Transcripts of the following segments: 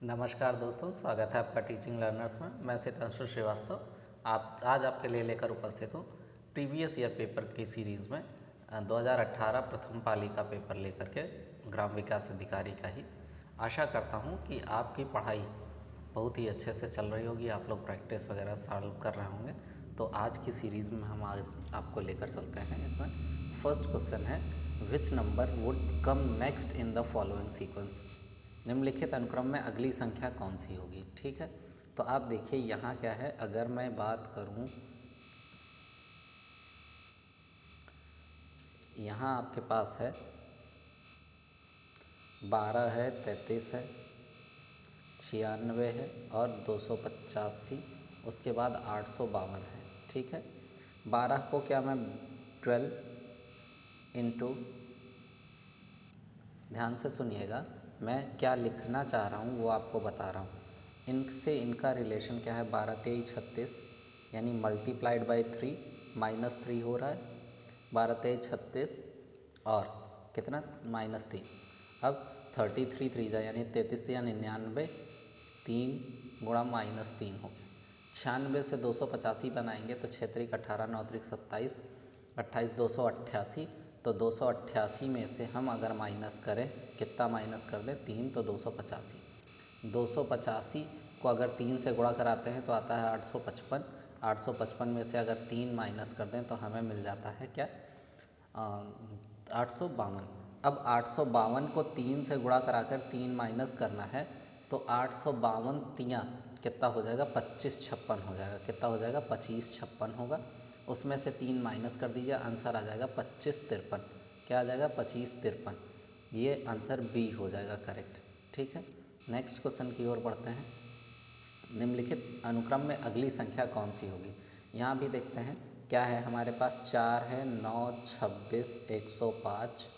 नमस्कार दोस्तों, स्वागत है आपका टीचिंग लर्नर्स में। मैं सितांशु श्रीवास्तव आज आपके लिए लेकर उपस्थित हूँ प्रीवियस ईयर पेपर की सीरीज़ में 2018 प्रथम पाली का पेपर लेकर के ग्राम विकास अधिकारी का ही। आशा करता हूँ कि आपकी पढ़ाई बहुत ही अच्छे से चल रही होगी, आप लोग प्रैक्टिस वगैरह सॉल्व कर रहे होंगे। तो आज की सीरीज़ में हम आज आपको लेकर चलते हैं। इसमें फर्स्ट क्वेश्चन है, which number would come next in the following sequence. निम्नलिखित अनुक्रम में अगली संख्या कौन सी होगी। ठीक है, तो आप देखिए यहाँ क्या है। अगर मैं बात करूँ, यहाँ आपके पास है 12 है, 33 है, 96 है और 285, उसके बाद 852 है। ठीक है, 12 को क्या मैं 12 इंटू, ध्यान से सुनिएगा, मैं क्या लिखना चाह रहा हूँ वो आपको बता रहा हूँ। इनसे इनका रिलेशन क्या है, 12 23 36, यानी मल्टीप्लाइड बाई 3 -3 हो रहा है। 12 23 36 और कितना -3। अब 33 3 जा यानी 33 या 99, 3 गुणा -3 हो गया। 96 से 285 बनाएंगे तो 6 3 18 9 3 27 28 288। तो 288 में से हम अगर माइनस करें, कितना माइनस कर दें, 3, तो 285। 285 को अगर 3 से गुणा कराते हैं तो आता है 855। 855 में से अगर 3 माइनस कर दें तो हमें मिल जाता है क्या, 852। अब 852 को 3 से गुणा कराकर 3 माइनस करना है तो 852 तियाँ कितना हो जाएगा, 25 56 हो जाएगा। कितना हो जाएगा, 25 56 होगा। उसमें से 3 माइनस कर दीजिए, आंसर आ जाएगा 25 53। क्या आ जाएगा, 25 53। ये आंसर बी हो जाएगा करेक्ट। ठीक है, नेक्स्ट क्वेश्चन की ओर बढ़ते हैं। निम्नलिखित अनुक्रम में अगली संख्या कौन सी होगी। यहाँ भी देखते हैं क्या है। हमारे पास 4 है, 9 26 105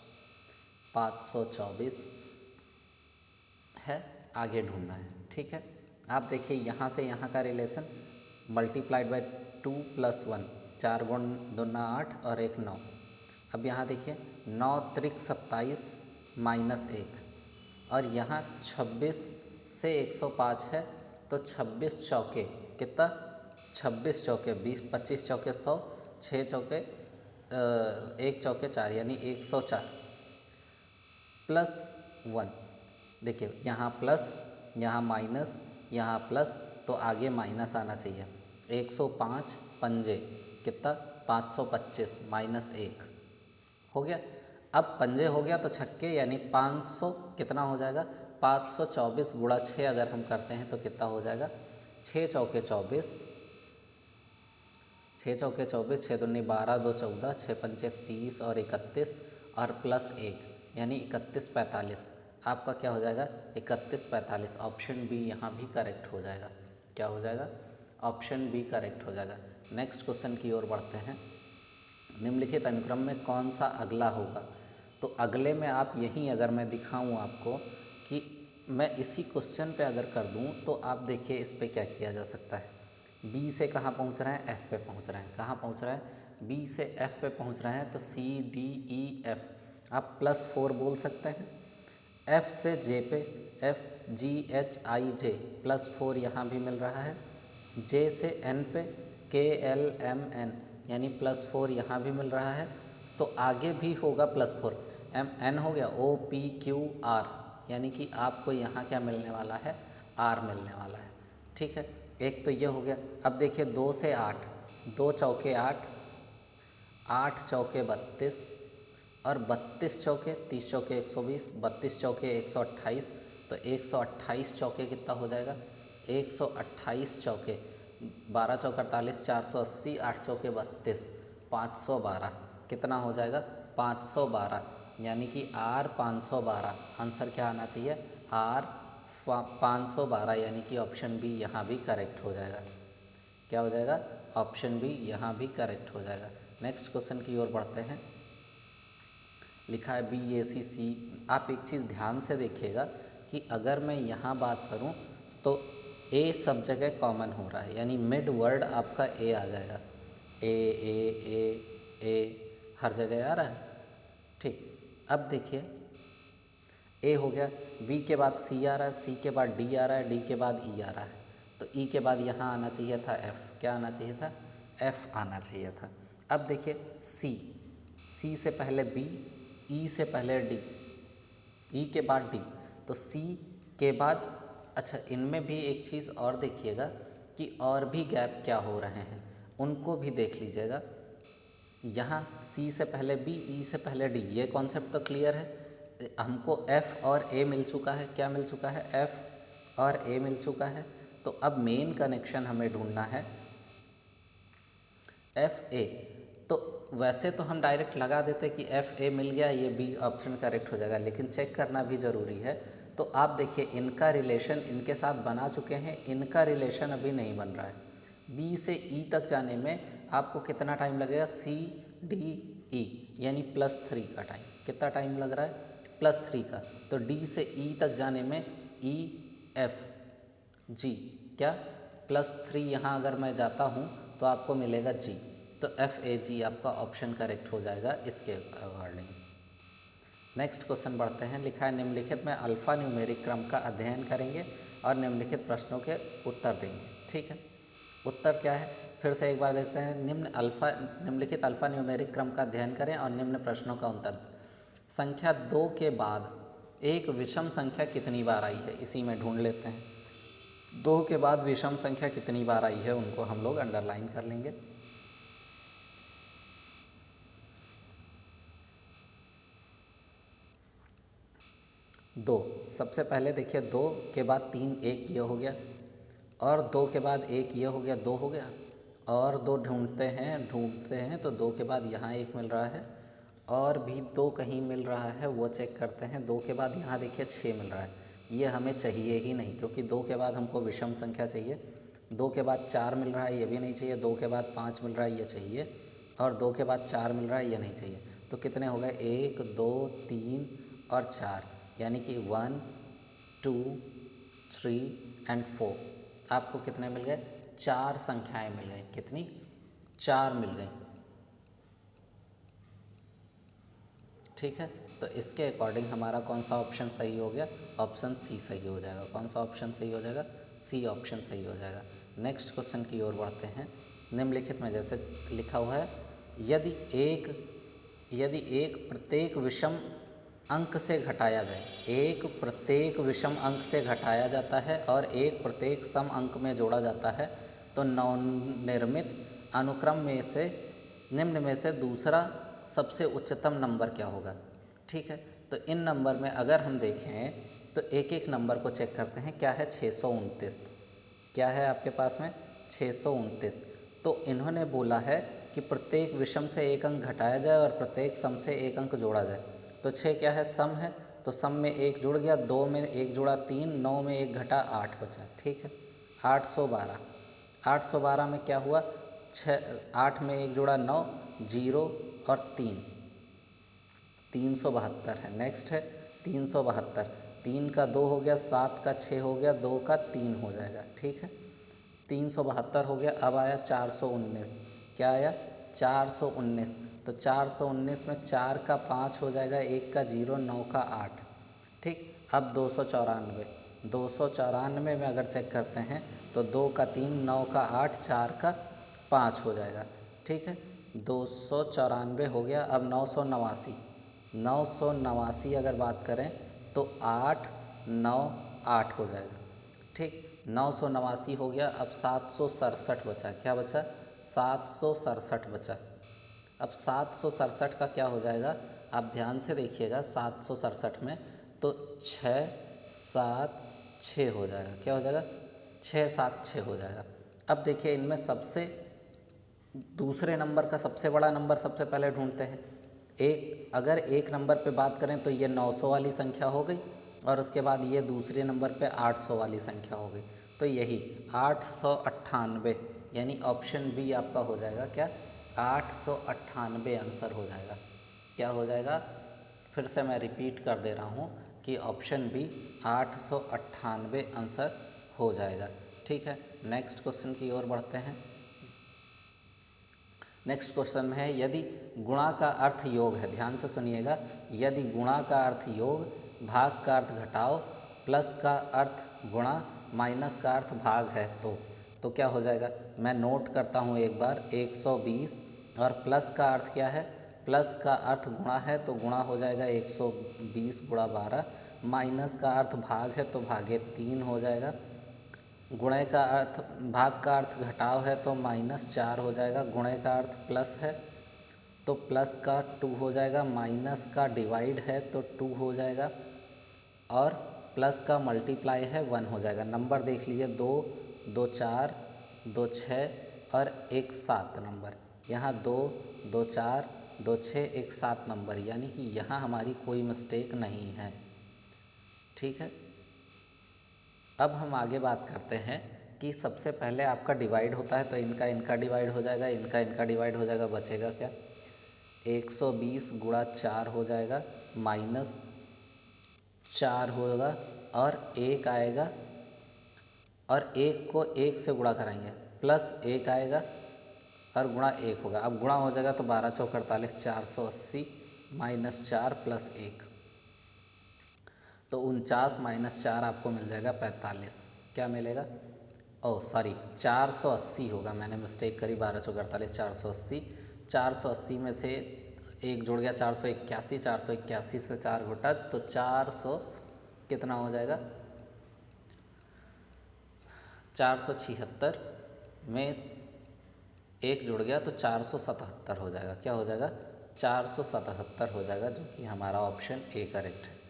524 है, आगे ढूंढना है। ठीक है, आप देखिए यहाँ से यहाँ का रिलेशन मल्टीप्लाइड बाई 2 + 1, 4 गुण 2 8 और 1 9। अब यहाँ देखिए 9 त्रिक 27 -1 और यहाँ 26 से 105 है तो 26 चौके कितना, 26 चौके 20, 25 चौके 100, 6 चौके 1 चौके 4 यानी 104 +1। देखिए यहाँ प्लस, यहाँ माइनस, यहाँ प्लस, तो आगे माइनस आना चाहिए। 105 पंजे कितना, 525 -1 हो गया। अब पंजे हो गया तो छक्के यानी 500 कितना हो जाएगा, 524 गुणा 6 अगर हम करते हैं तो कितना हो जाएगा, 6 चौके 24, 6 चौके 24, 6 दूनी 12 2 14, 6 पंचे 30 और 31 और +1 यानी 31 45। आपका क्या हो जाएगा, 31 45। ऑप्शन बी यहाँ भी करेक्ट हो जाएगा। क्या हो जाएगा, ऑप्शन बी करेक्ट हो जाएगा। नेक्स्ट क्वेश्चन की ओर बढ़ते हैं। निम्नलिखित अनुक्रम में कौन सा अगला होगा। तो अगले में आप यहीं अगर मैं दिखाऊं आपको कि मैं इसी क्वेश्चन पे अगर कर दूं तो आप देखिए इस पे क्या किया जा सकता है। बी से कहाँ पहुंच रहे हैं, एफ पे पहुंच रहे हैं। कहाँ पहुंच रहे हैं, बी से एफ पे पहुंच रहे हैं तो सी डी ई एफ आप +4 बोल सकते हैं। एफ से जे पे एफ जी एच आई जे +4 यहाँ भी मिल रहा है। जे से एन पे के एल एम एन यानी +4 यहाँ भी मिल रहा है। तो आगे भी होगा +4। एम एन हो गया, ओ पी क्यू आर यानी कि आपको यहाँ क्या मिलने वाला है, आर मिलने वाला है। ठीक है, एक तो ये हो गया। अब देखिए 2 से 8, 2 चौके 8, 8 चौके 32 और 32 चौके 30 चौके 120, 32 चौके 128। तो 128 चौके कितना हो जाएगा, 128 चौके 12 चौके 48, 480, 8 चौके 32, 512 कितना हो जाएगा, 512 यानी कि आर 512। आंसर क्या आना चाहिए, आर 512 यानी कि ऑप्शन बी यहाँ भी करेक्ट हो जाएगा। क्या हो जाएगा, ऑप्शन बी यहाँ भी करेक्ट हो जाएगा। नेक्स्ट क्वेश्चन की ओर बढ़ते हैं। लिखा है BACC। आप एक चीज़ ध्यान से देखिएगा कि अगर मैं यहाँ बात करूँ तो ए सब जगह कॉमन हो रहा है, यानी मिड वर्ड आपका ए आ जाएगा। ए हर जगह आ रहा है। ठीक, अब देखिए ए हो गया, बी के बाद सी आ रहा है, सी के बाद डी आ रहा है, डी के बाद ई आ रहा है, तो ई के बाद यहाँ आना चाहिए था एफ़। क्या आना चाहिए था? एफ़ आना चाहिए था। अब देखिए सी, सी से पहले बी, ई से पहले डी, ई के बाद डी, तो सी के बाद, अच्छा इनमें भी एक चीज़ और देखिएगा कि और भी गैप क्या हो रहे हैं, उनको भी देख लीजिएगा। यहाँ सी से पहले बी, ई से पहले डी, ये कॉन्सेप्ट तो क्लियर है। हमको एफ़ और ए मिल चुका है। क्या मिल चुका है? एफ़ और ए मिल चुका है। तो अब मेन कनेक्शन हमें ढूंढना है एफ़ ए। तो वैसे तो हम डायरेक्ट लगा देते कि एफ़ ए मिल गया, ये बी ऑप्शन करेक्ट हो जाएगा, लेकिन चेक करना भी ज़रूरी है। तो आप देखिए इनका रिलेशन इनके साथ बना चुके हैं, इनका रिलेशन अभी नहीं बन रहा है। बी से ई तक जाने में आपको कितना टाइम लगेगा? सी डी ई यानी +3 का टाइम। कितना टाइम लग रहा है? +3 का। तो डी से ई तक जाने में ई एफ जी, क्या +3 यहाँ अगर मैं जाता हूँ तो आपको मिलेगा जी। तो एफ ए जी आपका ऑप्शन करेक्ट हो जाएगा इसके अकॉर्डिंग। नेक्स्ट क्वेश्चन बढ़ते हैं। लिखा है निम्नलिखित में अल्फ़ा न्यूमेरिक क्रम का अध्ययन करेंगे और निम्नलिखित प्रश्नों के उत्तर देंगे। ठीक है, उत्तर क्या है फिर से एक बार देखते हैं। निम्नलिखित अल्फ़ा न्यूमेरिक क्रम का अध्ययन करें और निम्न प्रश्नों का उत्तर। संख्या 2 के बाद एक विषम संख्या कितनी बार आई है, इसी में ढूंढ लेते हैं। 2 के बाद विषम संख्या कितनी बार आई है, उनको हम लोग अंडरलाइन कर लेंगे। दो, सबसे पहले देखिए 2 के बाद 3, एक ये हो गया, और 2 के बाद एक ये हो गया, 2 हो गया, और 2 ढूंढते हैं तो 2 के बाद यहाँ एक मिल रहा है, और भी 2 कहीं मिल रहा है, वो चेक करते हैं। 2 के बाद यहाँ देखिए 6 मिल रहा है, ये हमें चाहिए ही नहीं, क्योंकि 2 के बाद हमको विषम संख्या चाहिए। 2 के बाद 4 मिल रहा है, ये भी नहीं चाहिए। 2 के बाद 5 मिल रहा है, ये चाहिए, और 2 के बाद 4 मिल रहा है, ये नहीं चाहिए। तो कितने हो गए? 1 2 3 और 4, यानी कि 1 2 3 एंड 4। आपको कितने मिल गए? 4 संख्याएं मिल गई। कितनी? 4 मिल गई। ठीक है, तो इसके अकॉर्डिंग हमारा कौन सा ऑप्शन सही हो गया? ऑप्शन सी सही हो जाएगा। कौन सा ऑप्शन सही हो जाएगा? सी ऑप्शन सही हो जाएगा। नेक्स्ट क्वेश्चन की ओर बढ़ते हैं। निम्नलिखित में जैसे लिखा हुआ है, यदि एक प्रत्येक विषम अंक से घटाया जाए, एक प्रत्येक विषम अंक से घटाया जाता है और एक प्रत्येक सम अंक में जोड़ा जाता है, तो नवनिर्मित अनुक्रम में से निम्न में से दूसरा सबसे उच्चतम नंबर क्या होगा? ठीक है, तो इन नंबर में अगर हम देखें तो एक एक नंबर को चेक करते हैं। क्या है? 629। क्या है आपके पास में? 629। तो इन्होंने बोला है कि प्रत्येक विषम से एक अंक घटाया जाए और प्रत्येक सम से एक अंक जोड़ा जाए। तो 6 क्या है? सम है, तो सम में 1 जुड़ गया, 2 में 1 जुड़ा 3, 9 में 1 घटा 8 बचा। ठीक है, 812। 812 में क्या हुआ? 8 में 1 जुड़ा 9, 0 और 3, 372 है। नेक्स्ट है 372, 3 का 2 हो गया, 7 का 6 हो गया, 2 का 3 हो जाएगा। ठीक है, 372 हो गया। अब आया 419। क्या आया? 419। तो 419 में 4 का 5 हो जाएगा, 1 का 0, 9 का 8। ठीक, अब 294। 294 में अगर चेक करते हैं तो 2 का 3, 9 का 8, 4 का 5 हो जाएगा। ठीक है, 294 हो गया। अब 989। 989 अगर बात करें तो 8 9 8 हो जाएगा। ठीक, 989 हो गया। अब 767 बचा। क्या बचा? 767 बचा। अब 767 का क्या हो जाएगा? आप ध्यान से देखिएगा। 767 में तो 6 7 6 हो जाएगा। क्या हो जाएगा? 6 7 6 हो जाएगा। अब देखिए इनमें सबसे दूसरे नंबर का सबसे बड़ा नंबर सबसे पहले ढूंढते हैं। अगर एक नंबर पे बात करें तो ये 900 वाली संख्या हो गई, और उसके बाद ये दूसरे नंबर पे 800 वाली संख्या हो गई। तो यही 898, यानी ऑप्शन बी आपका हो जाएगा। क्या? 898 आंसर हो जाएगा। क्या हो जाएगा? फिर से मैं रिपीट कर दे रहा हूँ कि ऑप्शन बी 898 आंसर हो जाएगा। ठीक है, नेक्स्ट क्वेश्चन की ओर बढ़ते हैं। नेक्स्ट क्वेश्चन है, यदि गुणा का अर्थ योग है, ध्यान से सुनिएगा, यदि गुणा का अर्थ योग भाग का अर्थ घटाओ, प्लस का अर्थ गुणा, माइनस का अर्थ भाग है तो क्या हो जाएगा, मैं नोट करता हूँ एक बार, 120 और प्लस का अर्थ क्या है, प्लस का अर्थ गुणा है तो गुणा हो जाएगा 120 गुणा 12, माइनस का अर्थ भाग है तो भागे 3 हो जाएगा, गुणे का अर्थ, भाग का अर्थ घटाव है तो -4 हो जाएगा, गुणे का अर्थ प्लस है तो प्लस का 2 हो जाएगा, माइनस का डिवाइड है तो 2 हो जाएगा और प्लस का मल्टीप्लाई है 1 हो जाएगा। नंबर देख लीजिए, 2 2 4 2 6 और 1 7 नंबर, यहाँ 2 2 4 2 6 1 7 नंबर, यानी कि यहाँ हमारी कोई मिस्टेक नहीं है। ठीक है, अब हम आगे बात करते हैं कि सबसे पहले आपका डिवाइड होता है तो इनका इनका डिवाइड हो जाएगा, इनका इनका डिवाइड हो जाएगा, बचेगा क्या, 120 गुणा 4 हो जाएगा, -4 होगा और 1 आएगा और 1 को 1 से गुणा कराएंगे, प्लस 1 आएगा और गुणा 1 होगा। अब गुणा हो जाएगा तो 12 चौक 48, 480 -4 प्लस 1 तो 49 -4 आपको मिल जाएगा 45। क्या मिलेगा, ओह सॉरी 480 होगा, मैंने मिस्टेक करी, 12 चौक 48 480, 480 में से 1 जुड़ गया 481, 481 से 4 घटा तो 400 कितना हो जाएगा, 476 में 1 जुड़ गया तो 477 हो जाएगा। क्या हो जाएगा, 477 हो जाएगा, जो कि हमारा ऑप्शन ए करेक्ट है।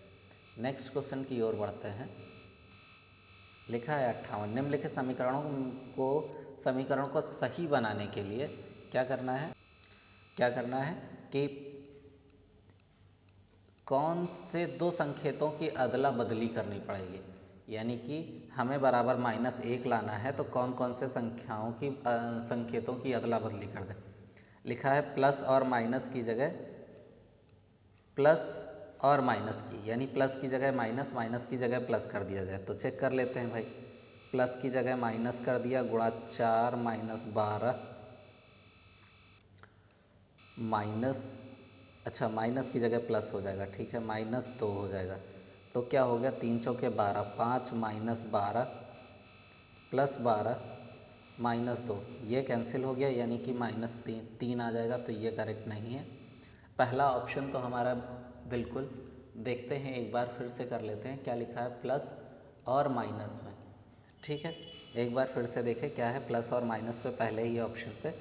नेक्स्ट क्वेश्चन की ओर बढ़ते हैं। लिखा है 58, निम्नलिखित समीकरण को सही बनाने के लिए क्या करना है कि कौन से दो संकेतों की अदला बदली करनी पड़ेगी, यानी कि हमें बराबर -1 लाना है तो कौन कौन से संकेतों की अदला बदली कर दें। लिखा है प्लस और माइनस की जगह प्लस और माइनस की, यानी प्लस की जगह माइनस, माइनस की जगह प्लस कर दिया जाए। तो चेक कर लेते हैं भाई, प्लस की जगह माइनस कर दिया, गुणा 4 -12 माइनस की जगह प्लस हो जाएगा, ठीक है, -2 हो जाएगा। तो क्या हो गया, 3 चौके 12, 5 -12 प्लस 12 -2, ये कैंसिल हो गया, यानी कि -3 आ जाएगा, तो ये करेक्ट नहीं है। पहला ऑप्शन तो हमारा बिल्कुल, देखते हैं एक बार फिर से कर लेते हैं, क्या लिखा है प्लस और माइनस में, ठीक है, एक बार फिर से देखें क्या है प्लस और माइनस पे, पहले ही ऑप्शन पे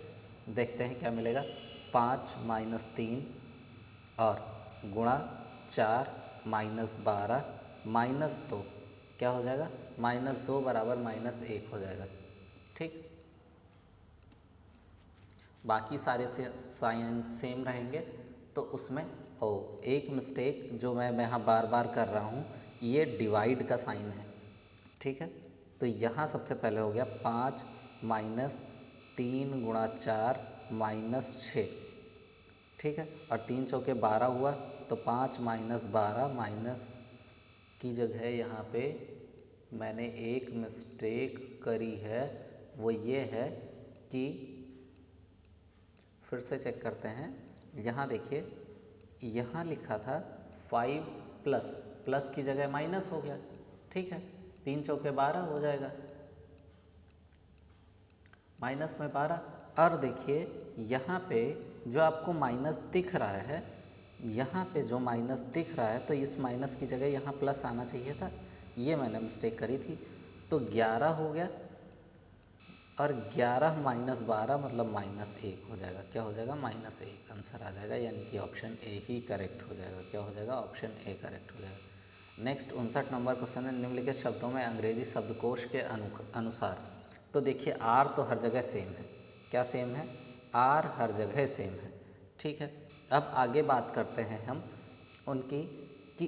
देखते हैं क्या मिलेगा, 5 -3 और गुणा 4 -12 -2, क्या हो जाएगा, -2 बराबर -1 हो जाएगा। ठीक, बाकी सारे साइन सेम रहेंगे। तो उसमें एक मिस्टेक जो मैं यहाँ बार बार कर रहा हूँ, ये डिवाइड का साइन है, ठीक है। तो यहाँ सबसे पहले हो गया 5 -3 गुणा 4 -6, ठीक है, और 3 चौके 12 हुआ, तो 5 -12 माइनस की जगह यहाँ पे मैंने एक मिस्टेक करी है, वो ये है कि, फिर से चेक करते हैं, यहाँ देखिए, यहाँ लिखा था 5 प्लस की जगह माइनस हो गया, ठीक है, 3 चौके 12 हो जाएगा, माइनस में 12, और देखिए यहाँ पे जो आपको माइनस दिख रहा है, यहाँ पे जो माइनस दिख रहा है, तो इस माइनस की जगह यहाँ प्लस आना चाहिए था, ये मैंने मिस्टेक करी थी। तो 11 हो गया और 11 -12 मतलब -1 हो जाएगा। क्या हो जाएगा, -1 आंसर आ जाएगा, यानी कि ऑप्शन ए ही करेक्ट हो जाएगा। क्या हो जाएगा, ऑप्शन ए करेक्ट हो जाएगा। नेक्स्ट 59 नंबर क्वेश्चन है, निम्नलिखित शब्दों में अंग्रेजी शब्दकोश के अनुसार, तो देखिए आर तो हर जगह सेम है, क्या सेम है, आर हर जगह सेम है, ठीक है। अब आगे बात करते हैं हम उनकी कि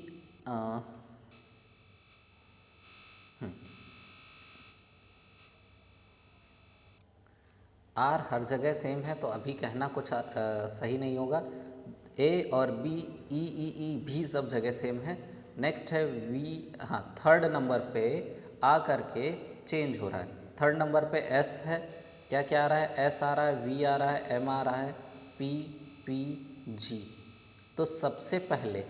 आर हर जगह सेम है, तो अभी कहना कुछ सही नहीं होगा। ए और बी, ई भी सब जगह सेम है। नेक्स्ट है वी, हाँ, थर्ड नंबर पे आ करके चेंज हो रहा है। थर्ड नंबर पे एस है, क्या क्या आ रहा है, एस आ रहा है, वी आ रहा है, एम आ रहा है, पी जी। तो सबसे पहले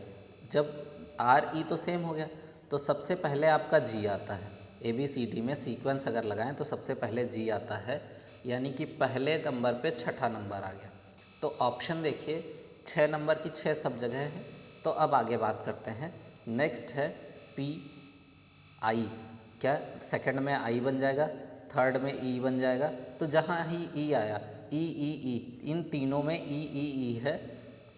जब आर ई तो सेम हो गया, तो सबसे पहले आपका जी आता है। ABCD में सीक्वेंस अगर लगाएं तो सबसे पहले जी आता है, यानी कि पहले नंबर पे छठा नंबर आ गया। तो ऑप्शन देखिए 6 नंबर की 6 सब जगह है। तो अब आगे बात करते हैं। नेक्स्ट है पी आई, क्या सेकंड में आई बन जाएगा, थर्ड में ई बन जाएगा। तो जहाँ ही ई आया ई, इन तीनों में ई है।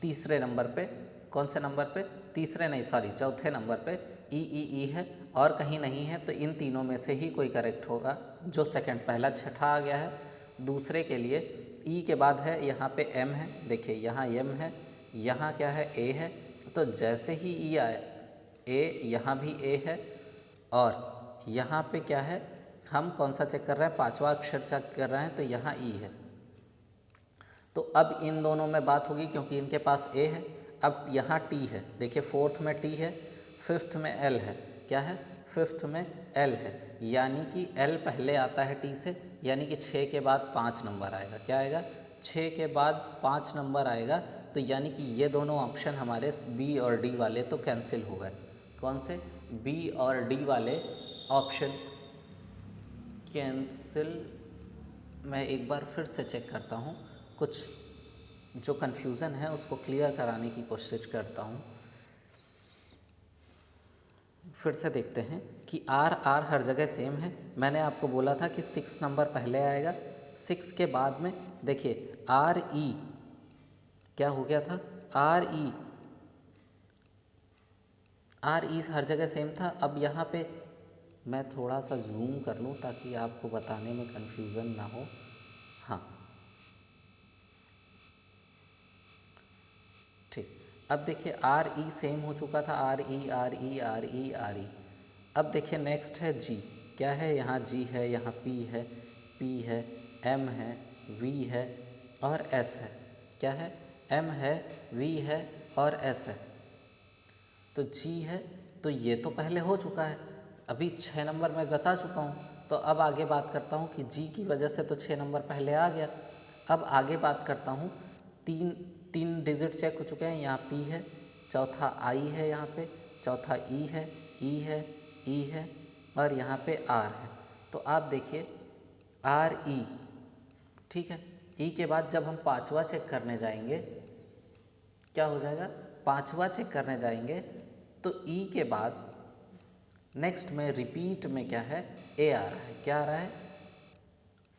तीसरे नंबर पे, कौन से नंबर पे, तीसरे नहीं सॉरी चौथे नंबर पे ई है और कहीं नहीं है। तो इन तीनों में से ही कोई करेक्ट होगा। जो सेकंड पहला छठा आ गया है, दूसरे के लिए ई के बाद है यहाँ पे एम है, देखिए यहाँ एम है, यहाँ क्या है ए है। तो जैसे ही ई आए ए, यहाँ भी ए है और यहाँ पे क्या है, हम कौन सा चेक कर रहे हैं, पांचवा अक्षर चेक कर रहे हैं, तो यहाँ ई है। तो अब इन दोनों में बात होगी क्योंकि इनके पास ए है। अब यहाँ टी है, देखिए फोर्थ में टी है, फिफ्थ में एल है, क्या है, फिफ्थ में एल है, यानी कि एल पहले आता है टी से, यानी कि 6 के बाद 5 नंबर आएगा। क्या आएगा, 6 के बाद 5 नंबर आएगा। तो यानी कि ये दोनों ऑप्शन हमारे बी और डी वाले तो कैंसिल हो गए। कौन से, बी और डी वाले ऑप्शन कैंसिल। मैं एक बार फिर से चेक करता हूँ, कुछ जो कन्फ्यूज़न है उसको क्लियर कराने की कोशिश करता हूँ। फिर से देखते हैं कि आर हर जगह सेम है। मैंने आपको बोला था कि 6 नंबर पहले आएगा, 6 के बाद में देखिए आर ई, क्या हो गया था, आर ई हर जगह सेम था। अब यहाँ पे मैं थोड़ा सा जूम कर लूँ ताकि आपको बताने में कन्फ्यूज़न ना हो। हाँ ठीक, अब देखिए आर ई सेम हो चुका था, आर ई। अब देखिए नेक्स्ट है जी, क्या है, यहाँ जी है, यहाँ पी है, एम है, वी है और एस है। क्या है, एम है, वी है और एस है। तो जी है, तो ये तो पहले हो चुका है, अभी 6 नंबर मैं बता चुका हूँ। तो अब आगे बात करता हूँ कि जी की वजह से तो 6 नंबर पहले आ गया। अब आगे बात करता हूँ, तीन डिजिट चेक हो चुके हैं, यहाँ पी है, चौथा आई है, यहाँ पे चौथा ई है और यहाँ पे आर है। तो आप देखिए आर ई, ठीक है। ई के बाद जब हम पांचवा चेक करने जाएंगे, क्या हो जाएगा, पांचवा चेक करने जाएंगे तो ई के बाद नेक्स्ट में रिपीट में क्या है, ए आ रहा है। क्या आ रहा है,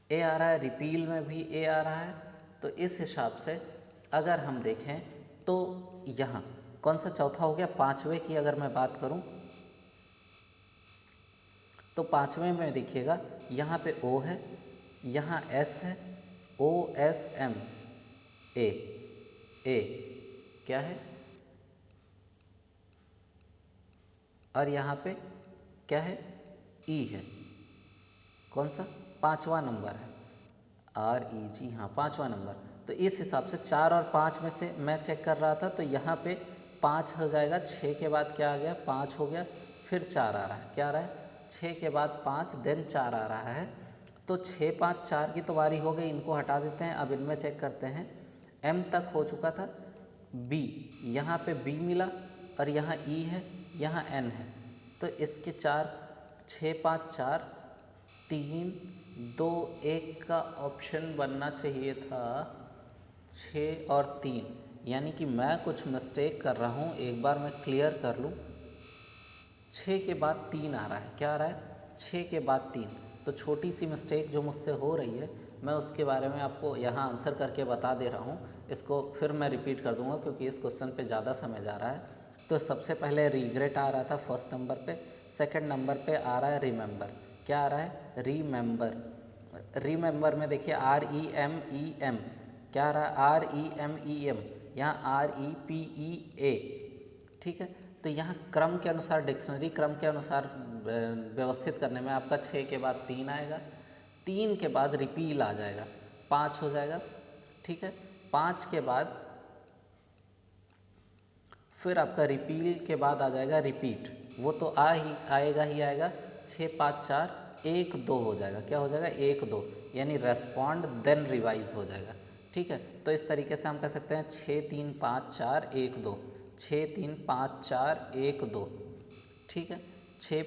ए आ रहा है, रिपील में भी ए आ रहा है। तो इस हिसाब से अगर हम देखें तो यहाँ कौन सा चौथा हो गया, पांचवे की अगर मैं बात करूँ तो पांचवे में देखिएगा यहाँ पे ओ है, यहाँ एस है, ओ एस एम ए, क्या है, और यहाँ पे क्या है, ई है। कौन सा, पांचवा नंबर है, आर ई जी, हाँ पांचवा नंबर। तो इस हिसाब से 4 और 5 में से मैं चेक कर रहा था, तो यहाँ पे 5 हो जाएगा, 6 के बाद क्या आ गया, 5 हो गया, फिर 4 आ रहा है। क्या आ रहा है, 6 के बाद 5 देन 4 आ रहा है। तो 6 5 4 की तो बारी हो गई, इनको हटा देते हैं। अब इनमें चेक करते हैं, एम तक हो चुका था, बी, यहाँ पे बी मिला और यहाँ ई है, यहाँ एन है। तो इसके 4, 6 5 4 3 2 1 का ऑप्शन बनना चाहिए था 6 और 3, यानी कि मैं कुछ मिस्टेक कर रहा हूँ, एक बार मैं क्लियर कर लूँ। 6 के बाद 3 आ रहा है, क्या आ रहा है, 6 के बाद 3। तो छोटी सी मिस्टेक जो मुझसे हो रही है, मैं उसके बारे में आपको यहाँ आंसर करके बता दे रहा हूँ। इसको फिर मैं रिपीट कर दूँगा क्योंकि इस क्वेश्चन पे ज़्यादा समय जा रहा है। तो सबसे पहले रिग्रेट आ रहा था फर्स्ट नंबर पे, सेकंड नंबर पे आ रहा है रिमेंबर। क्या आ रहा है, रिमेंबर में देखिए आर ई एम, क्या आ रहा है, आर ई एम, यहाँ आर ई पी ई ए, ठीक है। तो यहाँ क्रम के अनुसार, डिक्शनरी क्रम के अनुसार व्यवस्थित करने में आपका 6 के बाद 3 आएगा, 3 के बाद रिपील आ जाएगा, 5 हो जाएगा, ठीक है। 5 के बाद फिर आपका रिपील के बाद आ जाएगा रिपीट, वो तो आएगा। 6 5 4 1 2 हो जाएगा। क्या हो जाएगा, 1 2, यानी रेस्पॉन्ड देन रिवाइज हो जाएगा, ठीक है। तो इस तरीके से हम कह सकते हैं 6 3 5 4 1 2, 6 3 5 4 1 2, ठीक है, 6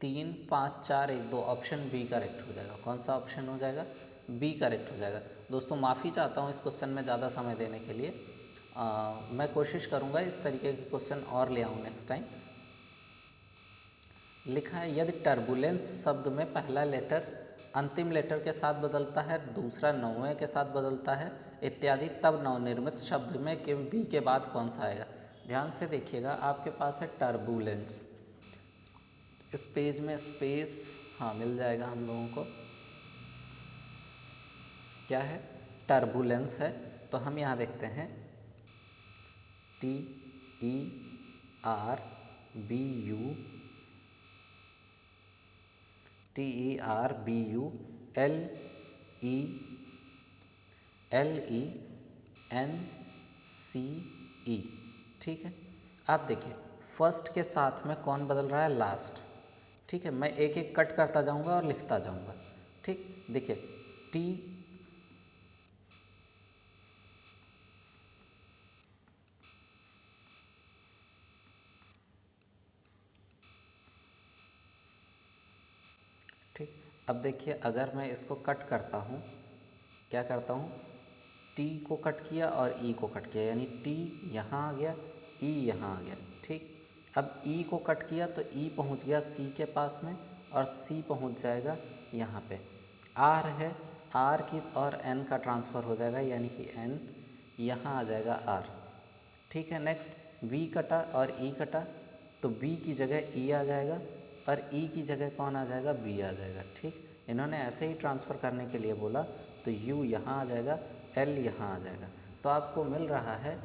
3 5 4 1 2, ऑप्शन बी करेक्ट हो जाएगा। कौन सा ऑप्शन हो जाएगा? बी करेक्ट हो जाएगा। दोस्तों माफ़ी चाहता हूँ इस क्वेश्चन में ज़्यादा समय देने के लिए, मैं कोशिश करूँगा इस तरीके के क्वेश्चन और ले आऊँ नेक्स्ट टाइम। लिखा है यदि टर्बुलेंस शब्द में पहला लेटर अंतिम लेटर के साथ बदलता है, दूसरा नौवें के साथ बदलता है इत्यादि, तब नवनिर्मित शब्द में के बी के बाद कौन सा आएगा? ध्यान से देखिएगा, आपके पास है टर्बुलेंस, इस पेज में स्पेस हाँ मिल जाएगा हम लोगों को। क्या है? टर्बुलेंस है। तो हम यहाँ देखते हैं TERBULENCE, ठीक है। आप देखिए फर्स्ट के साथ में कौन बदल रहा है? लास्ट, ठीक है। मैं एक एक कट करता जाऊंगा और लिखता जाऊंगा, ठीक। देखिए टी ठीक। अब देखिए अगर मैं इसको कट करता हूँ, क्या करता हूँ, टी को कट किया और ई को कट किया, यानी टी यहाँ आ गया, ई यहाँ आ गया, ठीक। अब ई को कट किया तो ई पहुँच गया सी के पास में और सी पहुँच जाएगा यहाँ पे। आर है, आर की और एन का ट्रांसफ़र हो जाएगा, यानी कि एन यहाँ आ जाएगा आर, ठीक है। नेक्स्ट वी कटा और ई कटा तो बी की जगह ई आ जाएगा और ई की जगह कौन आ जाएगा? बी आ जाएगा, ठीक। इन्होंने ऐसे ही ट्रांसफ़र करने के लिए बोला तो यू यहाँ आ जाएगा, एल यहाँ आ जाएगा। तो आपको मिल रहा है,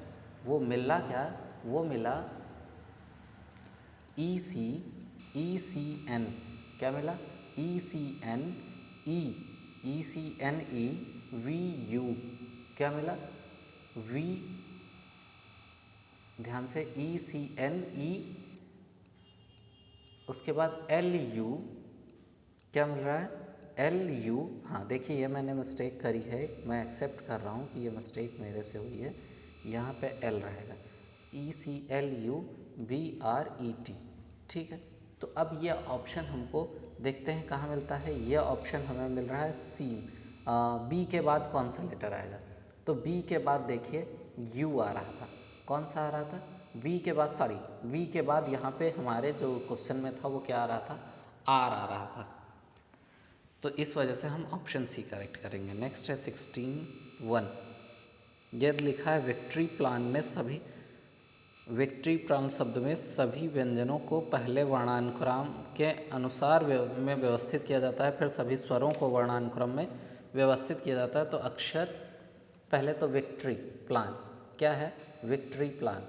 वो मिला क्या? वो मिला ई सी एन, क्या मिला? E C N E V U, क्या मिला? वी, ध्यान से, ई सी एन ई, उसके बाद एल यू, क्या मिल रहा है? L U. हाँ देखिए ये मैंने मिस्टेक करी है, मैं एक्सेप्ट कर रहा हूँ कि ये मिस्टेक मेरे से हुई है, यहाँ पे एल रहेगा, ECLUBRET, ठीक है। तो अब ये ऑप्शन हमको देखते हैं कहाँ मिलता है। ये ऑप्शन हमें मिल रहा है सी, बी के बाद कौन सा लेटर आएगा? तो बी के बाद देखिए यू आ रहा था, कौन सा आ रहा था? वी के बाद, सॉरी वी के बाद यहाँ पे हमारे जो क्वेश्चन में था वो क्या आ रहा था? आर आ रहा था। तो इस वजह से हम ऑप्शन सी करेक्ट करेंगे। नेक्स्ट है 16(1), यदि लिखा है विक्ट्री प्लान शब्द में सभी व्यंजनों को पहले वर्णानुक्रम के अनुसार में व्यवस्थित किया जाता है, फिर सभी स्वरों को वर्णानुक्रम में व्यवस्थित किया जाता है। तो अक्षर पहले तो विक्ट्री प्लान क्या है? विक्ट्री प्लान,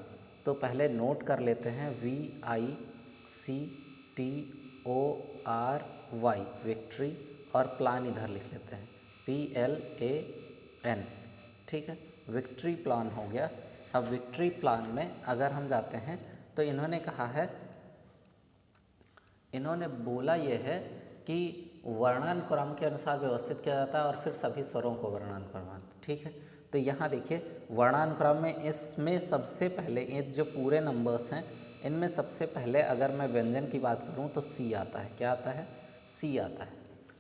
तो पहले नोट कर लेते हैं VICTORY, विक्ट्री, और प्लान इधर लिख लेते हैं PLAN, ठीक है। विक्ट्री प्लान हो गया। अब विक्ट्री प्लान में अगर हम जाते हैं तो इन्होंने कहा है, इन्होंने बोला ये है कि वर्णानुक्रम के अनुसार व्यवस्थित किया जाता है और फिर सभी स्वरों को वर्णानुक्रम, ठीक है। तो यहाँ देखिए वर्णानुक्रम में इसमें सबसे पहले ये जो पूरे नंबर्स हैं इनमें सबसे पहले अगर मैं व्यंजन की बात करूँ तो सी आता है। क्या आता है? सी आता है।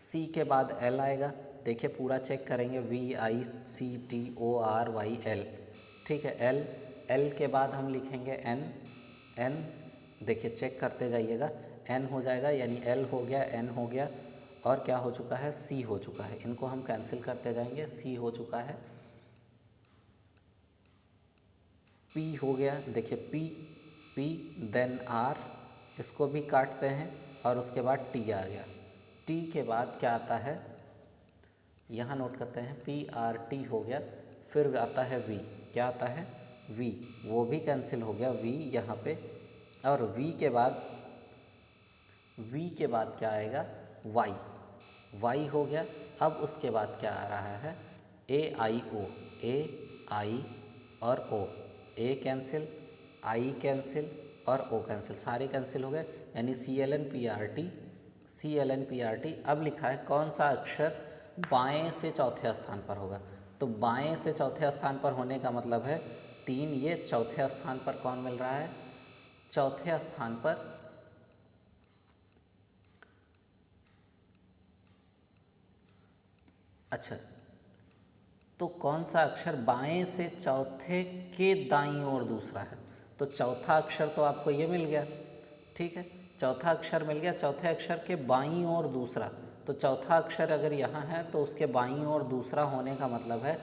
सी के बाद एल आएगा, देखिए पूरा चेक करेंगे VICTORYL, ठीक है। एल के बाद हम लिखेंगे एन, देखिए चेक करते जाइएगा, एन हो जाएगा, यानी एल हो गया, एन हो गया, और क्या हो चुका है? सी हो चुका है। इनको हम कैंसिल करते जाएंगे, सी हो चुका है, पी हो गया, देखिए पी देन आर, इसको भी काटते हैं और उसके बाद टी आ गया। टी के बाद क्या आता है? यहाँ नोट करते हैं PRT हो गया, फिर आता है वी, क्या आता है? वी, वो भी कैंसिल हो गया, वी यहाँ पे, और वी के बाद क्या आएगा? वाई हो गया। अब उसके बाद क्या आ रहा है? AIO, AI और O, A cancel, I cancel और ओ कैंसिल, सारे कैंसिल हो गए, यानी CLNPRT। अब लिखा है कौन सा अक्षर बाएं से चौथे स्थान पर होगा? तो बाएं से चौथे स्थान पर होने का मतलब है 3 ये, चौथे स्थान पर कौन मिल रहा है? चौथे स्थान पर अच्छा, तो कौन सा अक्षर बाएं से चौथे के दाईं ओर दूसरा है? तो चौथा अक्षर तो आपको ये मिल गया, ठीक है, चौथा अक्षर मिल गया, चौथे अक्षर के बाईं ओर दूसरा। तो चौथा अक्षर अगर यहाँ है तो उसके बाईं ओर दूसरा होने का मतलब है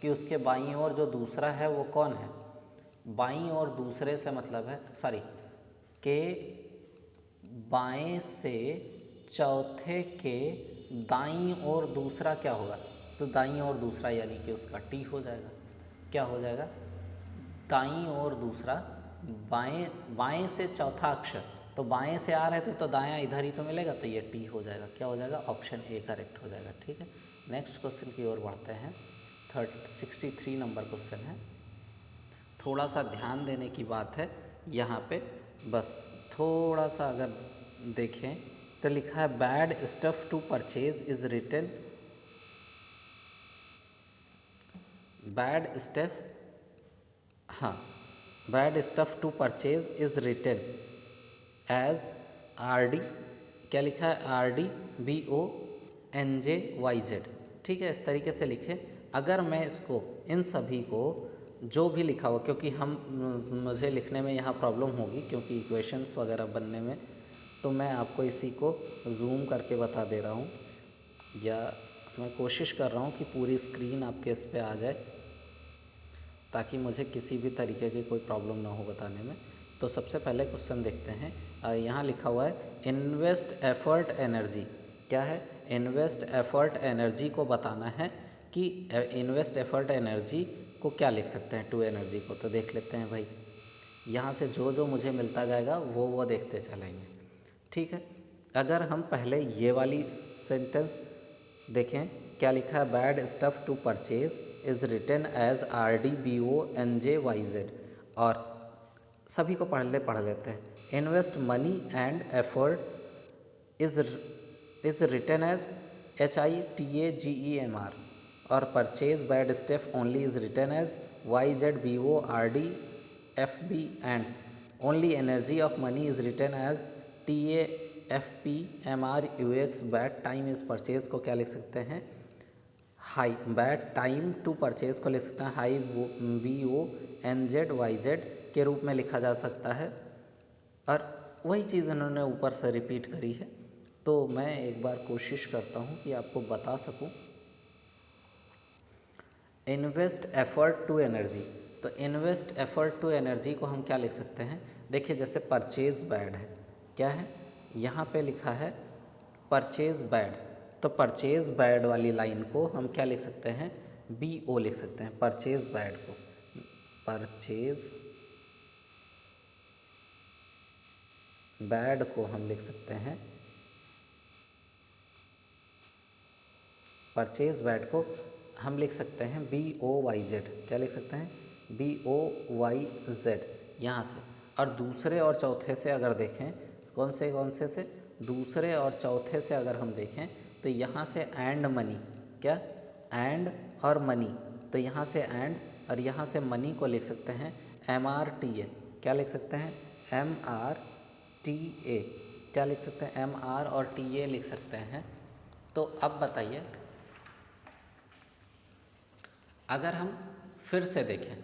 कि उसके बाईं ओर जो दूसरा है वो कौन है? बाईं ओर दूसरे से मतलब है, सॉरी, के बाएं से चौथे के दाईं ओर दूसरा क्या होगा? तो दाईं ओर दूसरा यानी कि उसका टी हो जाएगा। क्या हो जाएगा? दाईं ओर दूसरा, बाएं से चौथा अक्षर, तो बाएं से आ रहे थे तो दायां इधर ही तो मिलेगा, तो ये टी हो जाएगा। क्या हो जाएगा? ऑप्शन ए करेक्ट हो जाएगा। ठीक है, नेक्स्ट क्वेश्चन की ओर बढ़ते हैं। 63 नंबर क्वेश्चन है। थोड़ा सा ध्यान देने की बात है यहाँ पे, बस थोड़ा सा अगर देखें तो लिखा है bad stuff to purchase is written, bad stuff, हाँ, bad stuff to purchase is written as RD, क्या लिखा है? RDBONJYZ। ठीक है, इस तरीके से लिखें। अगर मैं इसको, इन सभी को जो भी लिखा हुआ, क्योंकि मुझे लिखने में यहाँ प्रॉब्लम होगी क्योंकि इक्वेशंस वगैरह बनने में, तो मैं आपको इसी को जूम करके बता दे रहा हूँ, या मैं कोशिश कर रहा हूँ कि पूरी स्क्रीन आपके इस पे आ जाए ताकि मुझे किसी भी तरीके की कोई प्रॉब्लम ना हो बताने में। तो सबसे पहले क्वेश्चन देखते हैं। यहाँ लिखा हुआ है इन्वेस्ट एफर्ट एनर्जी। क्या है? इन्वेस्ट एफर्ट एनर्जी को बताना है कि इन्वेस्ट एफर्ट एनर्जी को क्या लिख सकते हैं, टू एनर्जी को। तो देख लेते हैं भाई, यहाँ से जो जो मुझे मिलता जाएगा वो देखते चलेंगे। ठीक है, अगर हम पहले ये वाली सेंटेंस देखें, क्या लिखा है? Bad stuff to purchase is written as RDBONJYZ, और सभी को पढ़ लेते हैं। Invest money and effort is written as HITAGEMR, और purchase bad stuff only is written as YZBORDFB, and only energy of money is written as TAFPMRUX। Bad time is purchase को क्या लिख सकते हैं? हाई, बैड टाइम टू परचेज को लिख सकते हैं हाई BONZYZ के रूप में लिखा जा सकता है। और वही चीज़ इन्होंने ऊपर से रिपीट करी है, तो मैं एक बार कोशिश करता हूँ कि आपको बता सकूँ। इन्वेस्ट एफर्ट टू एनर्जी, तो इन्वेस्ट एफर्ट टू एनर्जी को हम क्या लिख सकते हैं? देखिए, जैसे परचेज बैड है, क्या है? यहाँ पे लिखा है परचेज बैड, तो परचेज बैड वाली लाइन को हम क्या लिख सकते हैं? BO लिख सकते हैं। परचेज बैड को, परचेज बैड को हम लिख सकते हैं, परचेज बैड को हम लिख सकते हैं BOYZ। क्या लिख सकते हैं? BOYZ यहाँ से। और दूसरे और चौथे से अगर देखें, कौन से से? दूसरे और चौथे से अगर हम देखें तो यहाँ से एंड मनी, क्या? एंड और मनी, तो यहाँ से एंड और यहाँ से मनी को लिख सकते हैं MRTA। क्या लिख सकते हैं? MRTA। क्या लिख सकते हैं? MR और TA लिख सकते हैं। तो अब बताइए, अगर हम फिर से देखें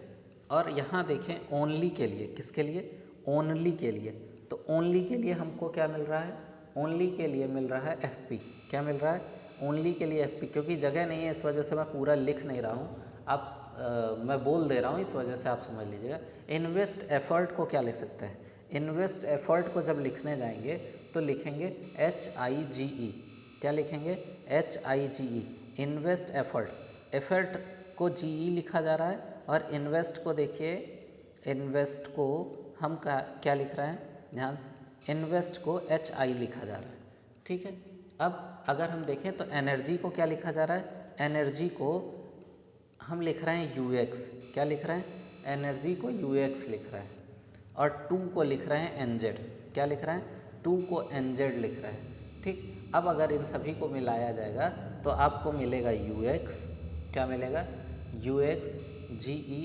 और यहाँ देखें ओनली के लिए, किसके लिए? ओनली के लिए। तो ओनली के लिए हमको क्या मिल रहा है? ओनली के लिए मिल रहा है FP। क्या मिल रहा है? ओनली के लिए FP, क्योंकि जगह नहीं है इस वजह से मैं पूरा लिख नहीं रहा हूँ, आप मैं बोल दे रहा हूँ, इस वजह से आप समझ लीजिएगा। इन्वेस्ट एफर्ट को क्या लिख सकते हैं? इन्वेस्ट एफर्ट को जब लिखने जाएंगे तो लिखेंगे HIGE। क्या लिखेंगे? HIGE, invest efforts. एफर्ट को GE लिखा जा रहा है और इन्वेस्ट को देखिए, इन्वेस्ट को हम क्या लिख रहे हैं? ध्यान से, इन्वेस्ट को HI लिखा जा रहा है। ठीक है, अब अगर हम देखें तो एनर्जी को क्या लिखा जा रहा है? एनर्जी को हम लिख रहे हैं UX। क्या लिख रहे हैं? एनर्जी को UX लिख रहे हैं, और 2 को लिख रहे हैं NZ। क्या लिख रहे हैं? 2 को NZ लिख रहे हैं। ठीक, अब अगर इन सभी को मिलाया जाएगा तो आपको मिलेगा UX। क्या मिलेगा? UX GE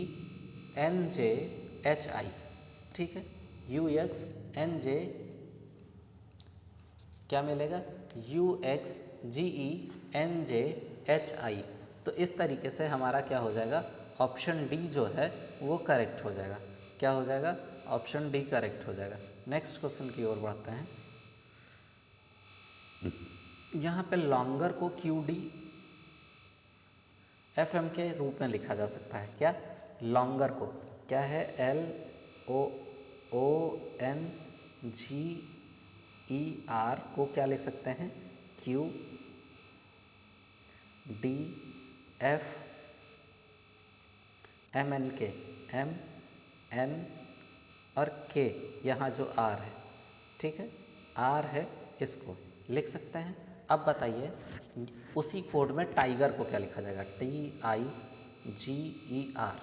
N J H I, ठीक है, यू एक्स एन जे क्या मिलेगा, U X G E N J H I. तो इस तरीके से हमारा क्या हो जाएगा, ऑप्शन डी जो है वो करेक्ट हो जाएगा। क्या हो जाएगा, ऑप्शन डी करेक्ट हो जाएगा। नेक्स्ट क्वेश्चन की ओर बढ़ते हैं। यहाँ पे लॉन्गर को क्यू डी एफ एम के रूप में लिखा जा सकता है। क्या, लॉन्गर को क्या है, L O O N G E R को क्या लिख सकते हैं, Q D F M N K, M N और के, यहाँ जो आर है, ठीक है, आर है, इसको लिख सकते हैं। अब बताइए उसी कोड में टाइगर को क्या लिखा जाएगा, T I ji E are,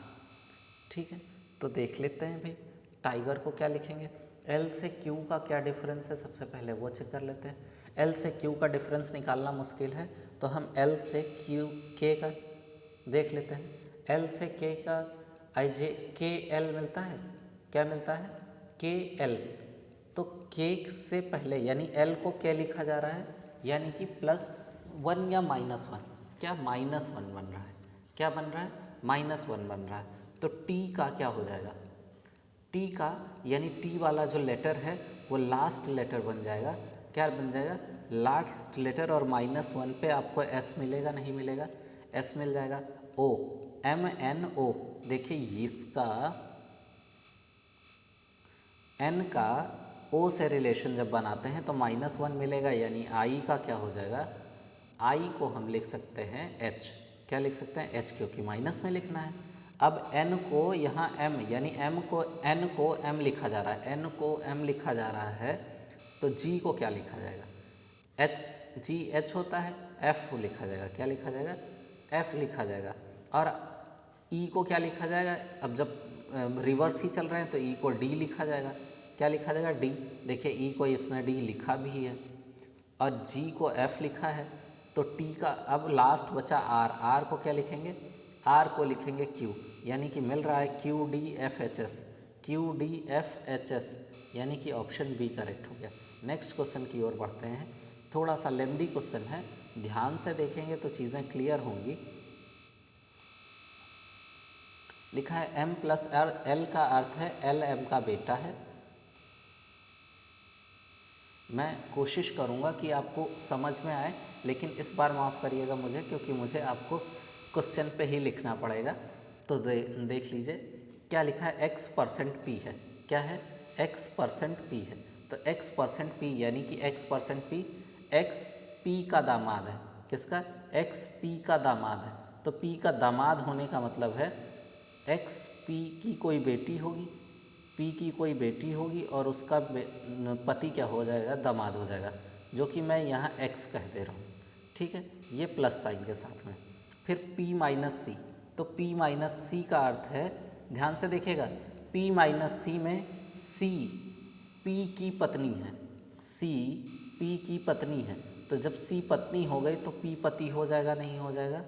ठीक है। तो देख लेते हैं भाई टाइगर को क्या लिखेंगे। एल से क्यू का क्या डिफरेंस है, सबसे पहले वो चेक कर लेते हैं। एल से क्यू का डिफरेंस निकालना मुश्किल है, तो हम एल से क्यू के का देख लेते हैं। एल से के का आई जे के एल मिलता है, क्या मिलता है, के एल। तो के से पहले यानी एल को क्या लिखा जा रहा है, यानी कि +1 या -1, क्या -1 बन रहा है, क्या बन रहा है, -1 बन रहा है। तो टी का क्या हो जाएगा, टी का यानी टी वाला जो लेटर है वो लास्ट लेटर बन जाएगा, क्या बन जाएगा, लास्ट लेटर, और -1 पे आपको एस मिलेगा, नहीं मिलेगा, एस मिल जाएगा। ओ एम एन ओ, देखिए इसका एन का ओ से रिलेशन जब बनाते हैं तो -1 मिलेगा, यानी आई का क्या हो जाएगा, आई को हम लिख सकते हैं एच, क्या लिख सकते हैं, एच, क्योंकि माइनस में लिखना है। अब एन को यहाँ एम, यानी एम को एन को एम लिखा जा रहा है, एन को एम लिखा जा रहा है, तो जी को क्या लिखा जाएगा, एच, जी एच होता है, एफ लिखा जाएगा, क्या लिखा जाएगा, एफ लिखा जाएगा। और ई को क्या लिखा जाएगा, अब जब रिवर्स ही चल रहे हैं तो ई को डी लिखा जाएगा, क्या लिखा जाएगा, डी। देखिए ई को इसने डी लिखा भी है और जी को एफ लिखा है, तो टी का अब लास्ट बचा आर, आर को क्या लिखेंगे, आर को लिखेंगे क्यू, यानी कि मिल रहा है Q D F H S, Q D F H S, यानी कि ऑप्शन बी करेक्ट हो गया। नेक्स्ट क्वेश्चन की ओर बढ़ते हैं। थोड़ा सा लेंदी क्वेश्चन है, ध्यान से देखेंगे तो चीज़ें क्लियर होंगी। लिखा है m + l का अर्थ है एल एम का बेटा है। मैं कोशिश करूँगा कि आपको समझ में आए, लेकिन इस बार माफ़ करिएगा मुझे, क्योंकि मुझे आपको क्वेश्चन पे ही लिखना पड़ेगा। तो देख लीजिए क्या लिखा है, x% है, क्या है, x% है। तो x% यानी कि x%, x p का दामाद है, किसका, x p का दामाद है। तो p का दामाद होने का मतलब है x p की कोई बेटी होगी, p की कोई बेटी होगी और उसका पति क्या हो जाएगा, दामाद हो जाएगा, जो कि मैं यहाँ x कह दे रहा हूँ, ठीक है, ये प्लस साइन के साथ में। फिर p-c, तो p-c का अर्थ है, ध्यान से देखिएगा, p-c में c p की पत्नी है, c p की पत्नी है, तो जब c पत्नी हो गई तो p पति हो जाएगा, नहीं हो जाएगा।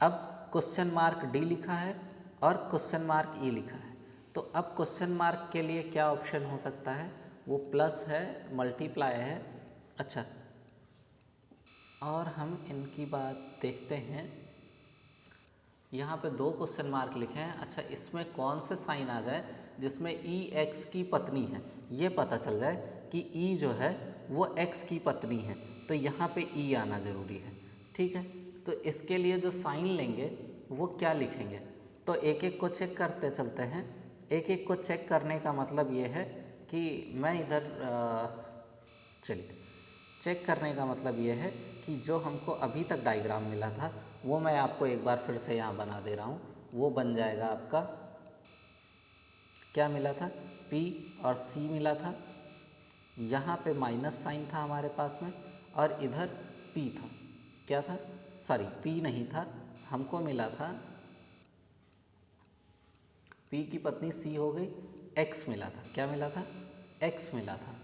अब क्वेश्चन मार्क डी लिखा है और क्वेश्चन मार्क ई लिखा है, तो अब क्वेश्चन मार्क के लिए क्या ऑप्शन हो सकता है, वो प्लस है, मल्टीप्लाई है। अच्छा, और हम इनकी बात देखते हैं, यहाँ पे 2 क्वेश्चन मार्क लिखे हैं। अच्छा, इसमें कौन से साइन आ जाए जिसमें ई एक्स की पत्नी है, ये पता चल जाए कि ई जो है वो एक्स की पत्नी है, तो यहाँ पे ई आना ज़रूरी है, ठीक है। तो इसके लिए जो साइन लेंगे वो क्या लिखेंगे, तो एक एक को चेक करते चलते हैं। एक एक को चेक करने का मतलब ये है कि मैं इधर चलिए, चेक करने का मतलब ये है कि जो हमको अभी तक डायग्राम मिला था वो मैं आपको एक बार फिर से यहाँ बना दे रहा हूँ। वो बन जाएगा आपका, क्या मिला था, P और C मिला था, यहाँ पे माइनस साइन था हमारे पास में, और इधर P था, क्या था, सॉरी P नहीं था, हमको मिला था P की पत्नी C हो गई, X मिला था, क्या मिला था, X मिला था।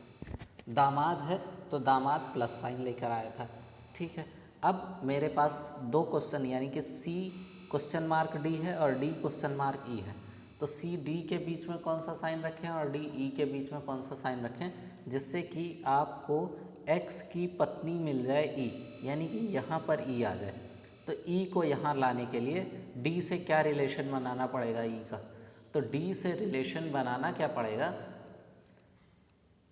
दामाद है तो दामाद प्लस साइन लेकर आया था, ठीक है। अब मेरे पास 2 क्वेश्चन, यानी कि C क्वेश्चन मार्क D है और D क्वेश्चन मार्क E है, तो तो सी डी के बीच में कौन सा साइन रखें और डी ई के बीच में कौन सा साइन रखें, जिससे कि आपको एक्स की पत्नी मिल जाए ई, यानी कि यहाँ पर ई आ जाए। तो ई को यहाँ लाने के लिए डी से क्या रिलेशन बनाना पड़ेगा ई का, तो डी से रिलेशन बनाना क्या पड़ेगा,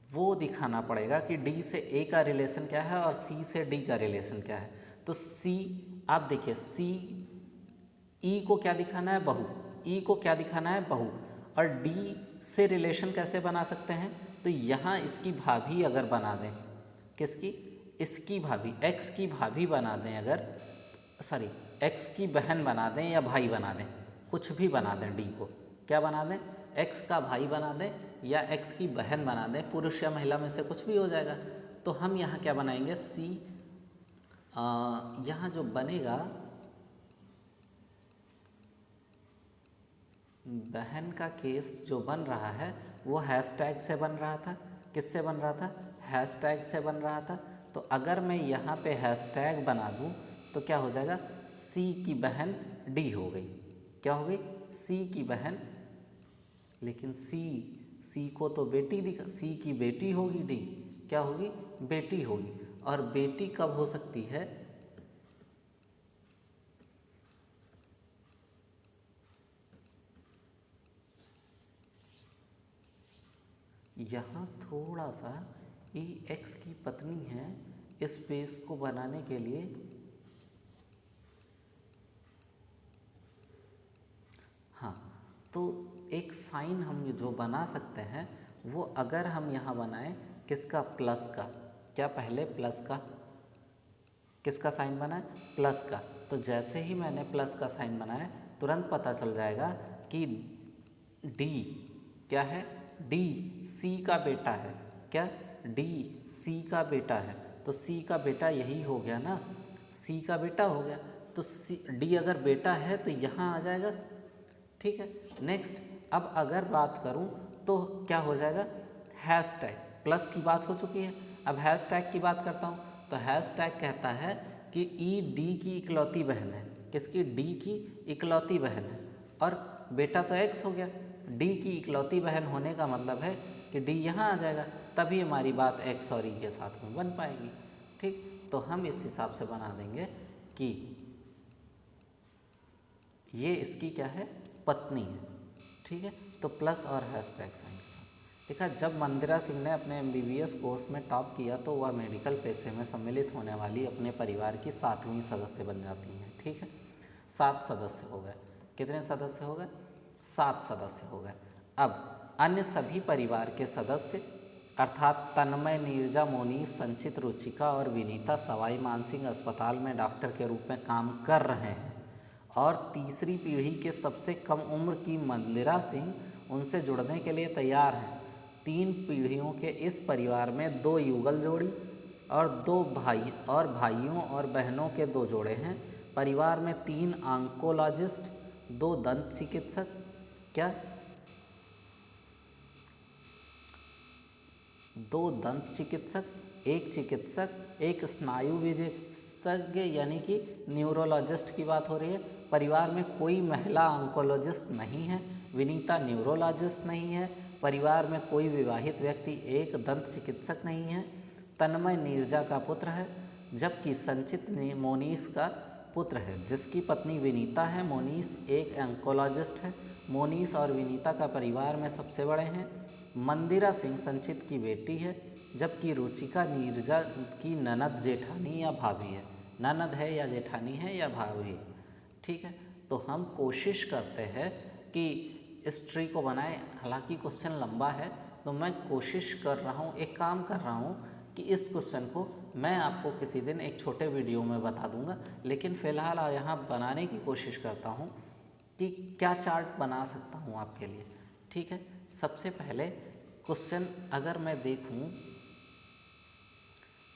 वो दिखाना पड़ेगा कि डी से ए का रिलेशन क्या है और सी से डी का रिलेशन क्या है। तो सी, आप देखिए सी, ई को क्या दिखाना है, बहू, ई को क्या दिखाना है, बहू, और डी से रिलेशन कैसे बना सकते हैं, तो यहाँ इसकी भाभी अगर बना दें, किसकी, इसकी भाभी, एक्स की भाभी बना दें अगर, सॉरी एक्स की बहन बना दें या भाई बना दें, कुछ भी बना दें, डी को क्या बना दें, एक्स का भाई बना दें या एक्स की बहन बना दें, पुरुष या महिला में से कुछ भी हो जाएगा। तो हम यहाँ क्या बनाएंगे, सी, यहाँ जो बनेगा बहन का केस जो बन रहा है वो हैशटैग से बन रहा था, किससे बन रहा था, हैशटैग से बन रहा था। तो अगर मैं यहाँ पे हैशटैग बना दूँ तो क्या हो जाएगा, सी की बहन डी हो गई, क्या हो गई, सी की बहन, लेकिन सी को तो बेटी दिखा, सी की बेटी होगी, डी क्या होगी, बेटी होगी। और बेटी कब हो सकती है, यहाँ थोड़ा सा ई एक्स की पत्नी है, इस पेज को बनाने के लिए हाँ, तो एक साइन हम जो बना सकते हैं वो अगर हम यहाँ बनाएं, किसका, प्लस का, क्या पहले प्लस का, किसका साइन बनाए, प्लस का। तो जैसे ही मैंने प्लस का साइन बनाया तुरंत पता चल जाएगा कि डी क्या है, डी सी का बेटा है, क्या, डी सी का बेटा है। तो सी का बेटा यही हो गया ना, सी का बेटा हो गया। तो सी, डी अगर बेटा है तो यहाँ आ जाएगा, ठीक है। नेक्स्ट, अब अगर बात करूं तो क्या हो जाएगा, हैशटैग, प्लस की बात हो चुकी है, अब हैशटैग की बात करता हूं। तो हैशटैग कहता है कि ई डी की इकलौती बहन है, किसकी, डी की इकलौती बहन है, और बेटा तो एक्स हो गया, डी की इकलौती बहन होने का मतलब है कि डी यहाँ आ जाएगा, तभी हमारी बात एक्स और ई के साथ में बन पाएगी, ठीक। तो हम इस हिसाब से बना देंगे कि ये इसकी क्या है, पत्नी है, ठीक है। तो प्लस और हैशटैग साइन के साथ देखा। जब मंदिरा सिंह ने अपने MBBS कोर्स में टॉप किया तो वह मेडिकल पेशे में सम्मिलित होने वाली अपने परिवार की 7वीं सदस्य बन जाती हैं, ठीक है। 7 सदस्य हो गए, कितने सदस्य हो गए, 7 सदस्य हो गए। अब अन्य सभी परिवार के सदस्य अर्थात तन्मय, नीरजा, मोनीश, संचित, रुचिका और विनीता सवाई मानसिंह अस्पताल में डॉक्टर के रूप में काम कर रहे हैं, और तीसरी पीढ़ी के सबसे कम उम्र की मंदिरा सिंह उनसे जुड़ने के लिए तैयार हैं। 3 पीढ़ियों के इस परिवार में 2 युगल जोड़ी और 2 भाई और भाइयों और बहनों के 2 जोड़े हैं। परिवार में 3 ऑन्कोलॉजिस्ट, 2 दंत चिकित्सक, क्या, 2 दंत चिकित्सक, 1 चिकित्सक, 1 स्नायु विशेषज्ञ यानी कि न्यूरोलॉजिस्ट की बात हो रही है। परिवार में कोई महिला ऑन्कोलॉजिस्ट नहीं है, विनीता न्यूरोलॉजिस्ट नहीं है। परिवार में कोई विवाहित व्यक्ति, 1 दंत चिकित्सक नहीं है। तन्मय नीरजा का पुत्र है, जबकि संचित मोनीश का पुत्र है, जिसकी पत्नी विनीता है। मोनीश एक ऑन्कोलॉजिस्ट है। मोनीश और विनीता का परिवार में सबसे बड़े हैं। मंदिरा सिंह संचित की बेटी है, जबकि रुचिका नीरजा की ननद, जेठानी या भाभी है। ननद है या जेठानी है या भाभी, ठीक है। तो हम कोशिश करते हैं कि इस ट्री को बनाए, हालांकि क्वेश्चन लंबा है तो मैं कोशिश कर रहा हूँ, एक काम कर रहा हूँ कि इस क्वेश्चन को मैं आपको किसी दिन एक छोटे वीडियो में बता दूंगा, लेकिन फ़िलहाल यहाँ बनाने की कोशिश करता हूँ कि क्या चार्ट बना सकता हूँ आपके लिए, ठीक है। सबसे पहले क्वेश्चन अगर मैं देखूँ,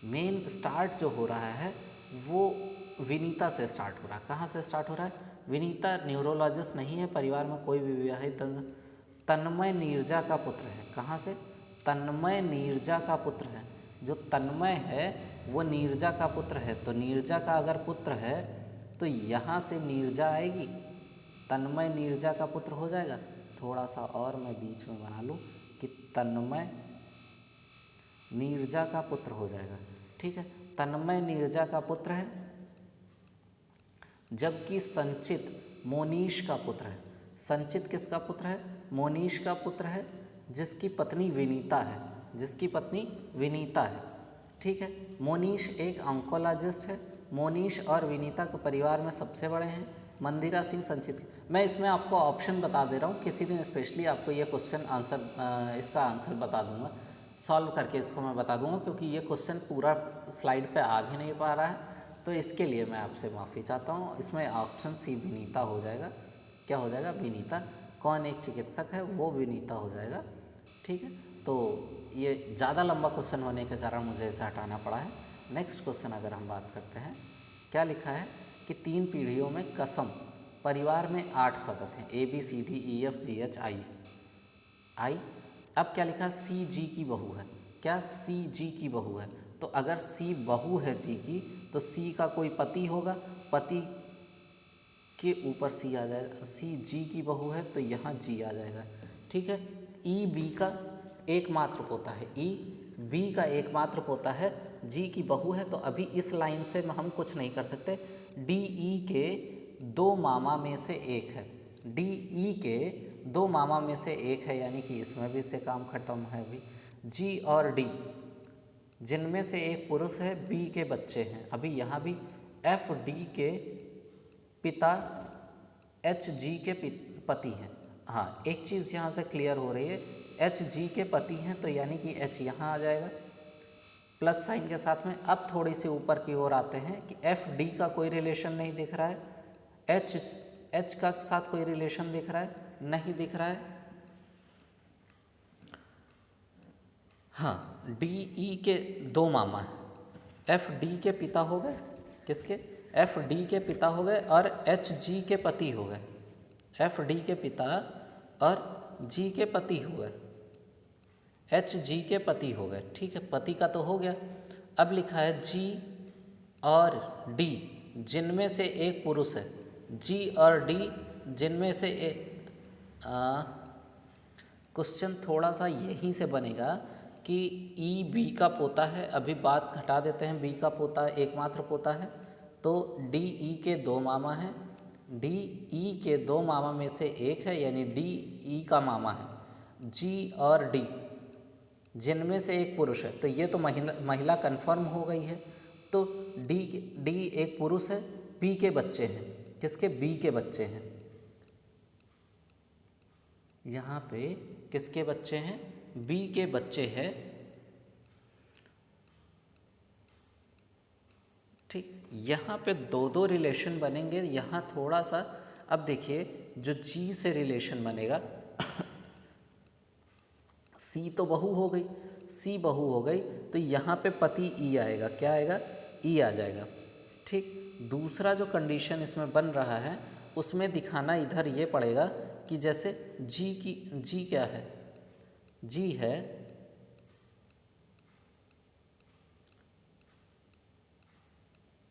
मेन स्टार्ट जो हो रहा है वो विनीता से स्टार्ट हो रहा है। कहाँ से स्टार्ट हो रहा है, विनीता न्यूरोलॉजिस्ट नहीं है, परिवार में कोई भी विवाहित, तन्मय नीरजा का पुत्र है। कहाँ से, तन्मय नीरजा का पुत्र है। जो तन्मय है वो नीरजा का पुत्र है, तो नीरजा का अगर पुत्र है तो यहाँ से नीरजा आएगी, तन्मय नीरजा का पुत्र हो जाएगा। थोड़ा सा और मैं बीच में बना लूँ कि तन्मय नीरजा का पुत्र हो जाएगा। ठीक है, तन्मय नीरजा का पुत्र है, जबकि संचित मोनीश का पुत्र है। संचित किसका पुत्र है? मोनीश का पुत्र है, जिसकी पत्नी विनीता है, जिसकी पत्नी विनीता है। ठीक है, मोनीश एक ऑन्कोलॉजिस्ट है। मोनीश और विनीता के परिवार में सबसे बड़े हैं मंदिरा सिंह संचित। मैं इसमें आपको ऑप्शन बता दे रहा हूँ, किसी दिन स्पेशली आपको ये क्वेश्चन आंसर इसका आंसर बता दूंगा, सॉल्व करके इसको मैं बता दूंगा, क्योंकि ये क्वेश्चन पूरा स्लाइड पे आ भी नहीं पा रहा है, तो इसके लिए मैं आपसे माफ़ी चाहता हूँ। इसमें ऑप्शन सी विनीता हो जाएगा। क्या हो जाएगा? विनीता। कौन एक चिकित्सक है? वो विनीता हो जाएगा। ठीक है, तो ये ज़्यादा लंबा क्वेश्चन होने के कारण मुझे इसे हटाना पड़ा है। नेक्स्ट क्वेश्चन अगर हम बात करते हैं, क्या लिखा है कि 3 पीढ़ियों में कसम परिवार में 8 सदस्य हैं, ABCDEFGHI। अब क्या लिखा? सी जी की बहू है। क्या? सी जी की बहू है। तो अगर सी बहू है जी की, तो सी का कोई पति होगा, पति के ऊपर सी आ जाएगा। सी जी की बहू है तो यहाँ जी आ जाएगा। ठीक है, ई बी का एकमात्र पोता है, ई बी का एकमात्र पोता है, जी की बहू है, तो अभी इस लाइन से हम कुछ नहीं कर सकते। डी ई के 2 मामा में से एक है, डी ई के 2 मामा में से एक है, यानी कि इसमें भी से काम खत्म है। अभी जी और डी जिनमें से एक पुरुष है, बी के बच्चे हैं। अभी यहाँ भी एफ डी के पिता एच जी के पति हैं। हाँ, एक चीज़ यहाँ से क्लियर हो रही है, एच जी के पति हैं, तो यानी कि एच यहाँ आ जाएगा प्लस साइन के साथ में। अब थोड़ी सी ऊपर की ओर आते हैं कि एफ डी का कोई रिलेशन नहीं दिख रहा है, एच का साथ कोई रिलेशन दिख रहा है? नहीं दिख रहा है। हाँ, डी ई के 2 मामा हैं, एफ डी के पिता हो गए, किसके? एफ डी के पिता हो गए और एच जी के पति हो गए। एफ डी के पिता और जी के पति हो गए, एच जी के पति हो गए। ठीक है, पति का तो हो गया। अब लिखा है जी और डी जिनमें से एक पुरुष है, जी और डी जिनमें से एक क्वेश्चन थोड़ा सा यहीं से बनेगा कि ई बी का पोता है। अभी बात घटा देते हैं, बी का पोता एकमात्र पोता है, तो डी ई के 2 मामा हैं, डी ई के 2 मामा में से एक है, यानी डी ई का मामा है। जी और डी जिनमें से एक पुरुष है, तो ये तो महिला कंफर्म हो गई है, तो डी एक पुरुष है, बी के बच्चे हैं। किसके? बी के बच्चे हैं। यहाँ पे किसके बच्चे हैं? बी के बच्चे हैं। ठीक, यहाँ पे 2 रिलेशन बनेंगे। यहाँ थोड़ा सा अब देखिए, जो जी से रिलेशन बनेगा सी तो बहू हो गई, सी बहू हो गई, तो यहाँ पे पति ई आएगा। क्या आएगा? ई आ जाएगा। ठीक, दूसरा जो कंडीशन इसमें बन रहा है उसमें दिखाना इधर ये पड़ेगा कि जैसे जी क्या है? जी है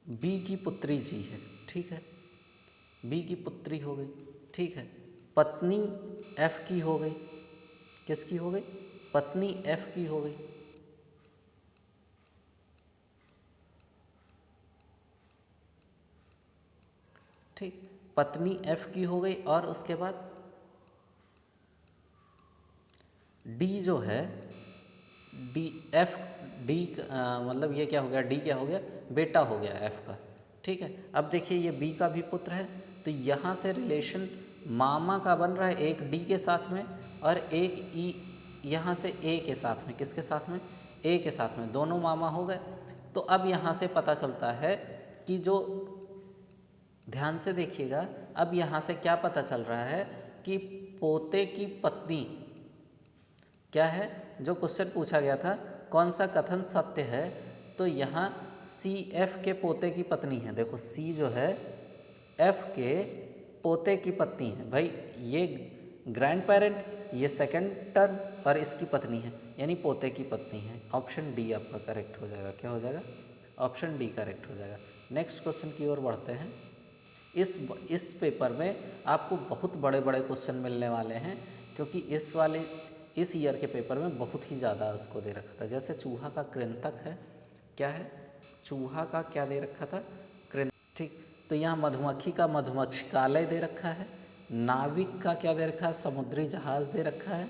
बी की पुत्री जी है। ठीक है, बी की पुत्री हो गई। ठीक है, पत्नी एफ की हो गई। किसकी हो गई? पत्नी एफ की हो गई। ठीक, पत्नी एफ की हो गई और उसके बाद डी जो है, डी एफ डी मतलब ये क्या हो गया? डी क्या हो गया? बेटा हो गया एफ का। ठीक है, अब देखिए ये बी का भी पुत्र है, तो यहाँ से रिलेशन मामा का बन रहा है, एक डी के साथ में और एक ई यहाँ से ए के साथ में। किसके साथ में? ए के साथ में, दोनों मामा हो गए। तो अब यहाँ से पता चलता है कि जो, ध्यान से देखिएगा, अब यहाँ से क्या पता चल रहा है कि पोते की पत्नी क्या है? जो क्वेश्चन पूछा गया था, कौन सा कथन सत्य है? तो यहाँ सी एफ के पोते की पत्नी है। देखो सी जो है एफ के पोते की पत्नी है। भाई ये ग्रैंड पेरेंट, ये सेकंड टर्म और इसकी पत्नी है, यानी पोते की पत्नी है। ऑप्शन डी आपका करेक्ट हो जाएगा। क्या हो जाएगा? ऑप्शन डी करेक्ट हो जाएगा। नेक्स्ट क्वेश्चन की ओर बढ़ते हैं। इस पेपर में आपको बहुत बड़े बड़े क्वेश्चन मिलने वाले हैं, क्योंकि इस ईयर के पेपर में बहुत ही ज़्यादा उसको दे रखा था। जैसे चूहा का कृंतक है, क्या है, चूहा का क्या दे रखा था, ठीक। तो यहाँ मधुमक्खी का मधुमक्षिकालय दे रखा है। नाविक का क्या दे रखा है, समुद्री जहाज दे रखा है,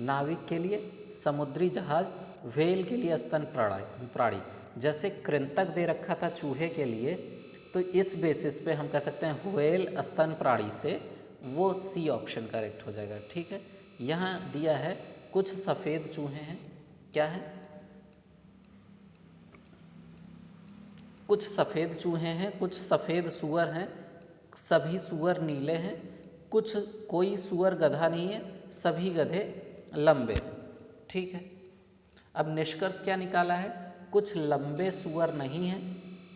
नाविक के लिए समुद्री जहाज, व्हेल के लिए स्तन प्राणी। जैसे कृंतक दे रखा था चूहे के लिए, तो इस बेसिस पे हम कह सकते हैं व्हेल स्तन प्राणी से, वो सी ऑप्शन करेक्ट हो जाएगा, ठीक है। यहाँ दिया है कुछ सफ़ेद चूहे हैं, क्या है, कुछ सफ़ेद चूहे हैं, कुछ सफ़ेद सूअर हैं, सभी सूअर नीले हैं, कोई सूअर गधा नहीं है, सभी गधे लंबे, ठीक है। अब निष्कर्ष क्या निकाला है, कुछ लंबे सूअर नहीं हैं,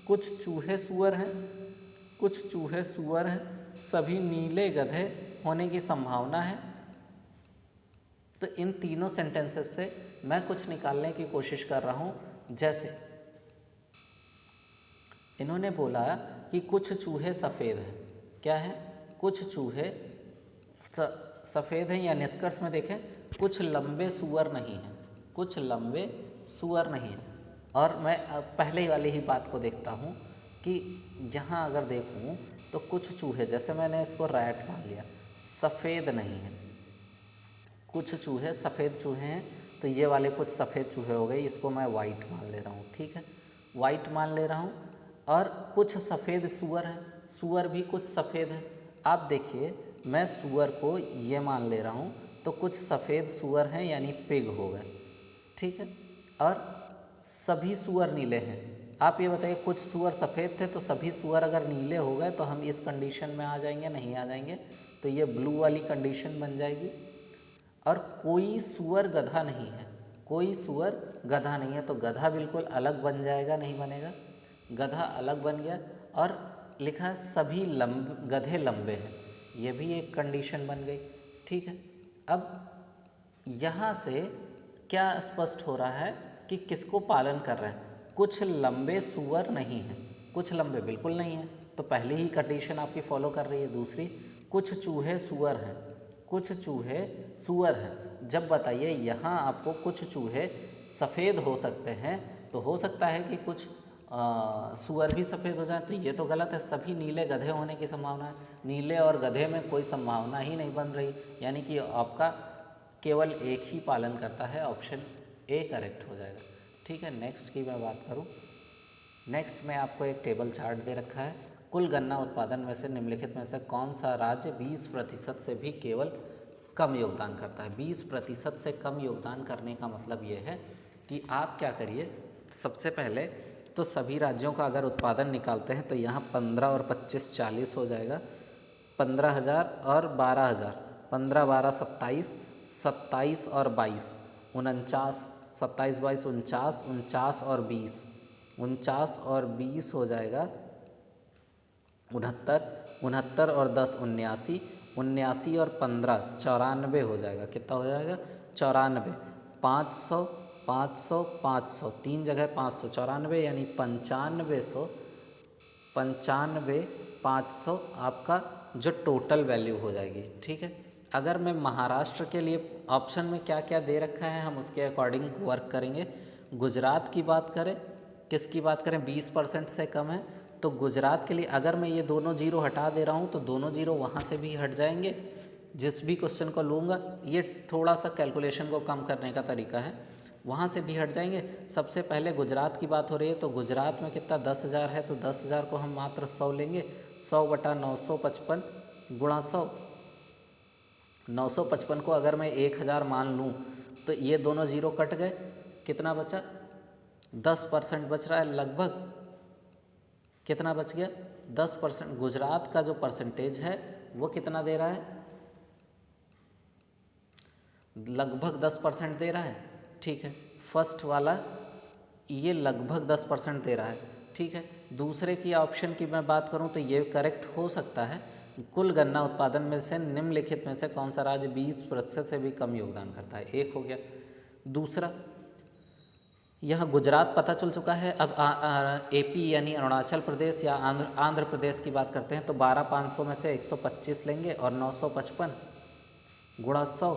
कुछ चूहे सूअर हैं, कुछ चूहे सूअर हैं, सभी नीले गधे होने की संभावना है। तो इन तीनों सेंटेंसेस से मैं कुछ निकालने की कोशिश कर रहा हूँ। जैसे इन्होंने बोला कि कुछ चूहे सफ़ेद हैं, क्या है, कुछ चूहे सफ़ेद हैं, या निष्कर्ष में देखें कुछ लंबे सूअर नहीं हैं, कुछ लंबे सूअर नहीं हैं। और मैं पहले वाली ही बात को देखता हूँ कि यहाँ अगर देखूँ तो कुछ चूहे, जैसे मैंने इसको रैट मान लिया, सफ़ेद नहीं है, कुछ चूहे सफ़ेद चूहे हैं, तो ये वाले कुछ सफ़ेद चूहे हो गए, इसको मैं वाइट मान ले रहा हूँ, ठीक है, वाइट मान ले रहा हूँ। और कुछ सफ़ेद सूअर हैं, सूअर भी कुछ सफ़ेद है। आप देखिए मैं सूअर को ये मान ले रहा हूँ, तो कुछ सफ़ेद सूअर हैं यानी पिग हो गए, ठीक है। और सभी सूअर नीले हैं। आप ये बताइए, कुछ सूअर सफ़ेद थे तो सभी सूअर अगर नीले हो गए तो हम इस कंडीशन में आ जाएंगे, नहीं आ जाएंगे, तो ये ब्लू वाली कंडीशन बन जाएगी। और कोई सूअर गधा नहीं है, कोई सूअर गधा नहीं है, तो गधा बिल्कुल अलग बन जाएगा, नहीं बनेगा, गधा अलग बन गया। और लिखा है सभी गधे लंबे हैं, ये भी एक कंडीशन बन गई, ठीक है। अब यहाँ से क्या स्पष्ट हो रहा है कि किसको पालन कर रहे हैं, कुछ लंबे सूअर नहीं हैं, कुछ लंबे बिल्कुल नहीं हैं, तो पहली ही कंडीशन आपकी फॉलो कर रही है। दूसरी, कुछ चूहे सूअर हैं, कुछ चूहे सूअर हैं। जब बताइए यहाँ आपको कुछ चूहे सफ़ेद हो सकते हैं, तो हो सकता है कि कुछ सूअर भी सफ़ेद हो जाए, तो ये तो गलत है, सभी नीले गधे होने की संभावना है। नीले और गधे में कोई संभावना ही नहीं बन रही, यानी कि आपका केवल एक ही पालन करता है, ऑप्शन ए करेक्ट हो जाएगा, ठीक है। नेक्स्ट की मैं बात करूं, नेक्स्ट में आपको एक टेबल चार्ट दे रखा है। कुल गन्ना उत्पादन में से निम्नलिखित में से कौन सा राज्य 20% से भी केवल कम योगदान करता है। 20% से कम योगदान करने का मतलब ये है कि आप क्या करिए, सबसे पहले तो सभी राज्यों का अगर उत्पादन निकालते हैं तो यहाँ 15 और 25 40 हो जाएगा, 15,000 और 12,000, 15 12 27, 27 और 22 49, 27 22 49, 49 और 20, 49 और 20 हो जाएगा 69, 69 और 10 79, 79 और 15 94 हो जाएगा। कितना हो जाएगा, 94, 500 500 500, तीन जगह 500, 94 यानी 9500, 95 500 आपका जो टोटल वैल्यू हो जाएगी, ठीक है। अगर मैं महाराष्ट्र के लिए ऑप्शन में क्या क्या दे रखा है हम उसके अकॉर्डिंग वर्क करेंगे। गुजरात की बात करें, किसकी बात करें, 20% से कम है, तो गुजरात के लिए अगर मैं ये दोनों जीरो हटा दे रहा हूँ तो दोनों जीरो वहाँ से भी हट जाएंगे। जिस भी क्वेश्चन को लूँगा, ये थोड़ा सा कैलकुलेशन को कम करने का तरीका है, वहाँ से भी हट जाएंगे। सबसे पहले गुजरात की बात हो रही है, तो गुजरात में कितना 10,000 है, तो 10,000 को हम मात्र 100 लेंगे, 100 बटा 955 गुणा 100, 955 को अगर मैं 1,000 मान लूँ तो ये दोनों जीरो कट गए, कितना बचा, 10% बच रहा है लगभग, कितना बच गया 10%। गुजरात का जो परसेंटेज है वो कितना दे रहा है, लगभग 10% दे रहा है, ठीक है। फर्स्ट वाला ये लगभग 10% दे रहा है, ठीक है। दूसरे की ऑप्शन की मैं बात करूं तो ये करेक्ट हो सकता है। कुल गन्ना उत्पादन में से निम्नलिखित में से कौन सा राज्य 20% से भी कम योगदान करता है, एक हो गया। दूसरा, यहाँ गुजरात पता चल चुका है, अब एपी यानी अरुणाचल प्रदेश या आंध्र प्रदेश की बात करते हैं, तो 12,500 में से 125 लेंगे और 955 गुणा 100।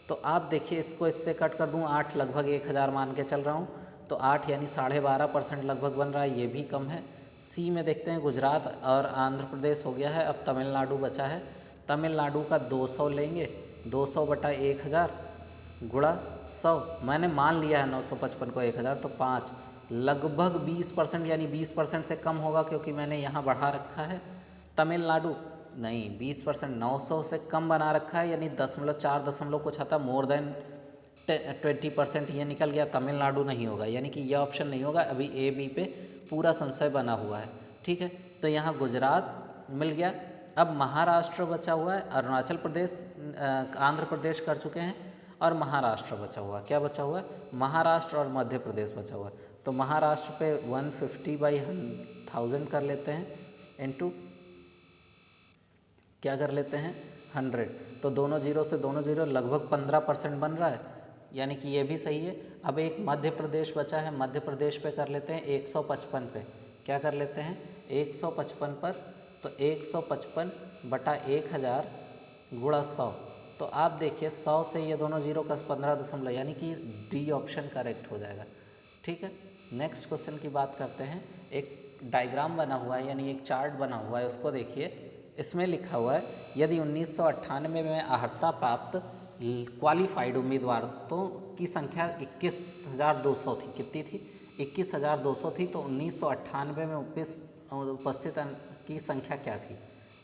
तो आप देखिए इसको इससे कट कर दूँ, 8 लगभग 1000 मान के चल रहा हूँ, तो 8 यानी 12.5% लगभग बन रहा है, ये भी कम है। सी में देखते हैं, गुजरात और आंध्र प्रदेश हो गया है, अब तमिलनाडु बचा है। तमिलनाडु का 200 लेंगे, 200 बटा 1000 गुणा 100, मैंने मान लिया है 955 को 1000, तो 5 लगभग 20% यानी 20% से कम होगा, क्योंकि मैंने यहाँ बढ़ा रखा है। तमिलनाडु नहीं, 20% 900 से कम बना रखा है, यानी 0.4 दशमलव कुछ आता, मोर देन 20% ये निकल गया। तमिलनाडु नहीं होगा, यानी कि यह ऑप्शन नहीं होगा। अभी ए बी पे पूरा संशय बना हुआ है, ठीक है। तो यहाँ गुजरात मिल गया। अब महाराष्ट्र बचा हुआ है, अरुणाचल प्रदेश, आंध्र प्रदेश कर चुके हैं, और महाराष्ट्र बचा हुआ। क्या बचा हुआ है? महाराष्ट्र और मध्य प्रदेश बचा हुआ है। तो महाराष्ट्र पे 150/1000 कर लेते हैं, इनटू क्या कर लेते हैं 100, तो दोनों जीरो से दोनों जीरो, लगभग 15% बन रहा है, यानी कि ये भी सही है। अब एक मध्य प्रदेश बचा है, मध्य प्रदेश पे कर लेते हैं 155 पे। क्या कर लेते हैं 155 पर, तो 155 बटा 1000 गुणा 100। तो आप देखिए 100 से ये दोनों जीरो का 15 दशमलव, यानी कि डी ऑप्शन करेक्ट हो जाएगा, ठीक है। नेक्स्ट क्वेश्चन की बात करते हैं। एक डायग्राम बना हुआ है, यानी एक चार्ट बना हुआ है, उसको देखिए। इसमें लिखा हुआ है, यदि 1998 में अर्हता प्राप्त क्वालिफाइड उम्मीदवारों की संख्या 21,200 थी। कितनी थी? 21,200 थी। तो 1998 में उपस्थित की संख्या क्या थी?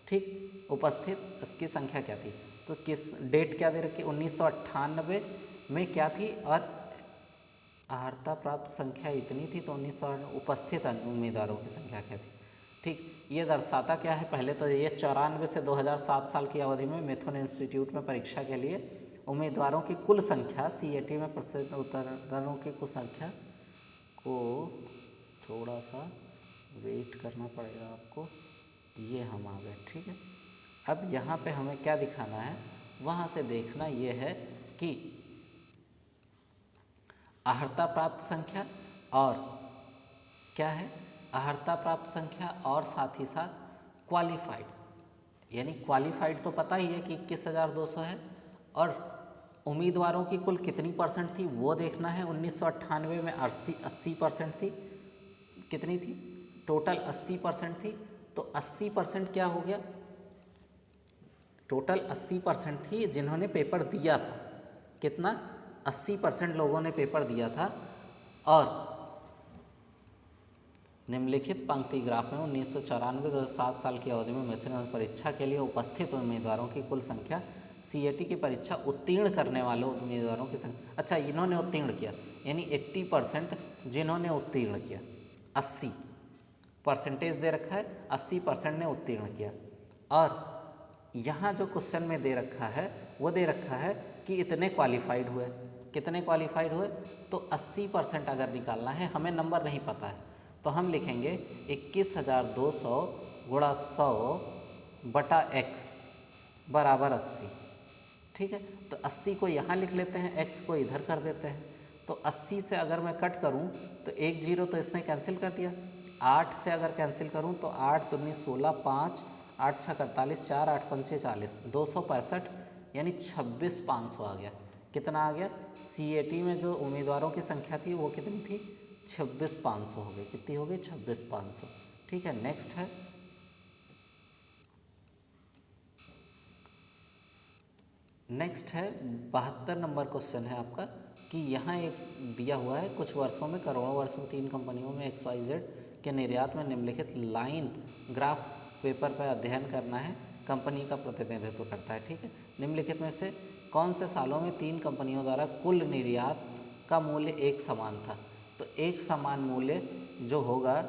ठीक, उपस्थित इसकी संख्या क्या थी? तो किस डेट क्या दे रखी? 1998 में क्या थी, और अर्हता प्राप्त संख्या इतनी थी, तो 1900 उपस्थित उम्मीदवारों की संख्या क्या थी? ठीक, ये दर्शाता क्या है? पहले तो ये 94 से 2007 साल की अवधि में मिथुन इंस्टीट्यूट में परीक्षा के लिए उम्मीदवारों की कुल संख्या, सीएटी में प्रसिद्ध उतरने की कुल संख्या को, थोड़ा सा वेट करना पड़ेगा आपको, ये हम आ गए, ठीक है। अब यहाँ पे हमें क्या दिखाना है, वहाँ से देखना ये है कि अर्हता प्राप्त संख्या और क्या है, अर्हता प्राप्त संख्या और साथ ही साथ क्वालिफाइड, यानी क्वालिफाइड तो पता ही है कि 21,200 है, और उम्मीदवारों की कुल कितनी परसेंट थी वो देखना है। 1998 में 80% थी। कितनी थी? टोटल 80% थी। तो 80% क्या हो गया? टोटल 80% थी जिन्होंने पेपर दिया था। कितना? 80% लोगों ने पेपर दिया था। और निम्नलिखित पंक्ति ग्राफ में 1994-2007 साल की अवधि में मिथुन परीक्षा के लिए उपस्थित उम्मीदवारों की कुल संख्या, सीएटी की परीक्षा उत्तीर्ण करने वालों उम्मीदवारों की संख्या, अच्छा इन्होंने उत्तीर्ण किया, यानी 80% जिन्होंने उत्तीर्ण किया, 80 परसेंटेज दे रखा है, 80% ने उत्तीर्ण किया। और यहाँ जो क्वेश्चन में दे रखा है वो दे रखा है कि इतने क्वालिफाइड हुए। कितने क्वालिफाइड हुए? तो 80% अगर निकालना है, हमें नंबर नहीं पता है, तो हम लिखेंगे 21,200 गुणा 100 बटा x बराबर 80, ठीक है। तो 80 को यहाँ लिख लेते हैं, x को इधर कर देते हैं। तो 80 से अगर मैं कट करूँ तो 1 जीरो तो इसने कैंसिल कर दिया। 8 से अगर कैंसिल करूँ तो 8 दूनी 16, 5 8 छः 48, 4 8 पंचे 40, 265, यानी 26,500 आ गया। कितना आ गया? सीएटी में जो उम्मीदवारों की संख्या थी वो कितनी थी? 26,500 हो गई। कितनी हो गई? 26,500, ठीक है। नेक्स्ट है नेक्स्ट है 72 नंबर क्वेश्चन है आपका, कि यहाँ एक दिया हुआ है, कुछ वर्षों में करोड़ों वर्षों 3 कंपनियों में XYZ के निर्यात में निम्नलिखित लाइन ग्राफ पेपर पर अध्ययन करना है, कंपनी का प्रतिनिधित्व करता है, ठीक है। निम्नलिखित में से कौन से सालों में 3 कंपनियों द्वारा कुल निर्यात का मूल्य एक समान था? तो एक समान मूल्य जो होगा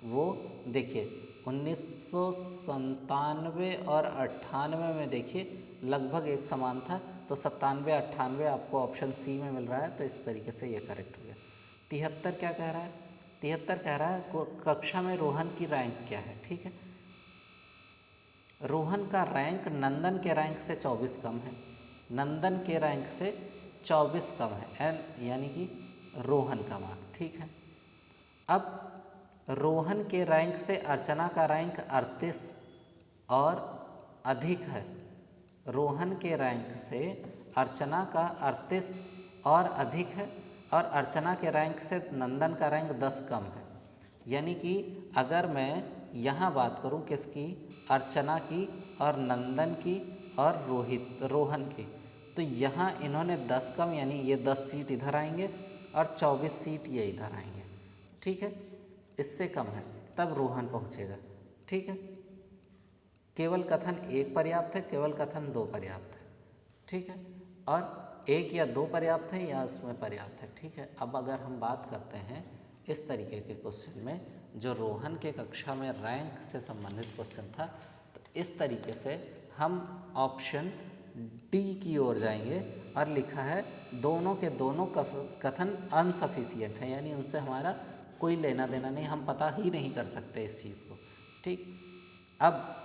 वो देखिए 1997 और 98 में देखिए लगभग एक समान था। तो 97-98 आपको ऑप्शन सी में मिल रहा है, तो इस तरीके से ये करेक्ट हो गया। 73 क्या कह रहा है? 73 कह रहा है कक्षा में रोहन की रैंक क्या है, ठीक है। रोहन का रैंक नंदन के रैंक से 24 कम है, नंदन के रैंक से 24 कम है, एन यानी कि रोहन का मार्क, ठीक है। अब रोहन के रैंक से अर्चना का रैंक 38 और अधिक है, रोहन के रैंक से अर्चना का 38 और अधिक है और अर्चना के रैंक से नंदन का रैंक 10 कम है। यानी कि अगर मैं यहाँ बात करूँ किसकी, अर्चना की और नंदन की और रोहन की, तो यहाँ इन्होंने 10 कम, यानी ये 10 सीट इधर आएंगे और 24 सीट ये इधर आएंगे। ठीक है, इससे कम है तब रोहन पहुँचेगा। ठीक है, केवल कथन 1 पर्याप्त है, केवल कथन 2 पर्याप्त है। ठीक है, और 1 या 2 पर्याप्त है या उसमें पर्याप्त है। ठीक है, अब अगर हम बात करते हैं इस तरीके के क्वेश्चन में, जो रोहन के कक्षा में रैंक से संबंधित क्वेश्चन था, तो इस तरीके से हम ऑप्शन डी की ओर जाएंगे और लिखा है दोनों के दोनों कथन अनसफिशिएंट है, यानी उनसे हमारा कोई लेना देना नहीं, हम पता ही नहीं कर सकते इस चीज़ को। ठीक, अब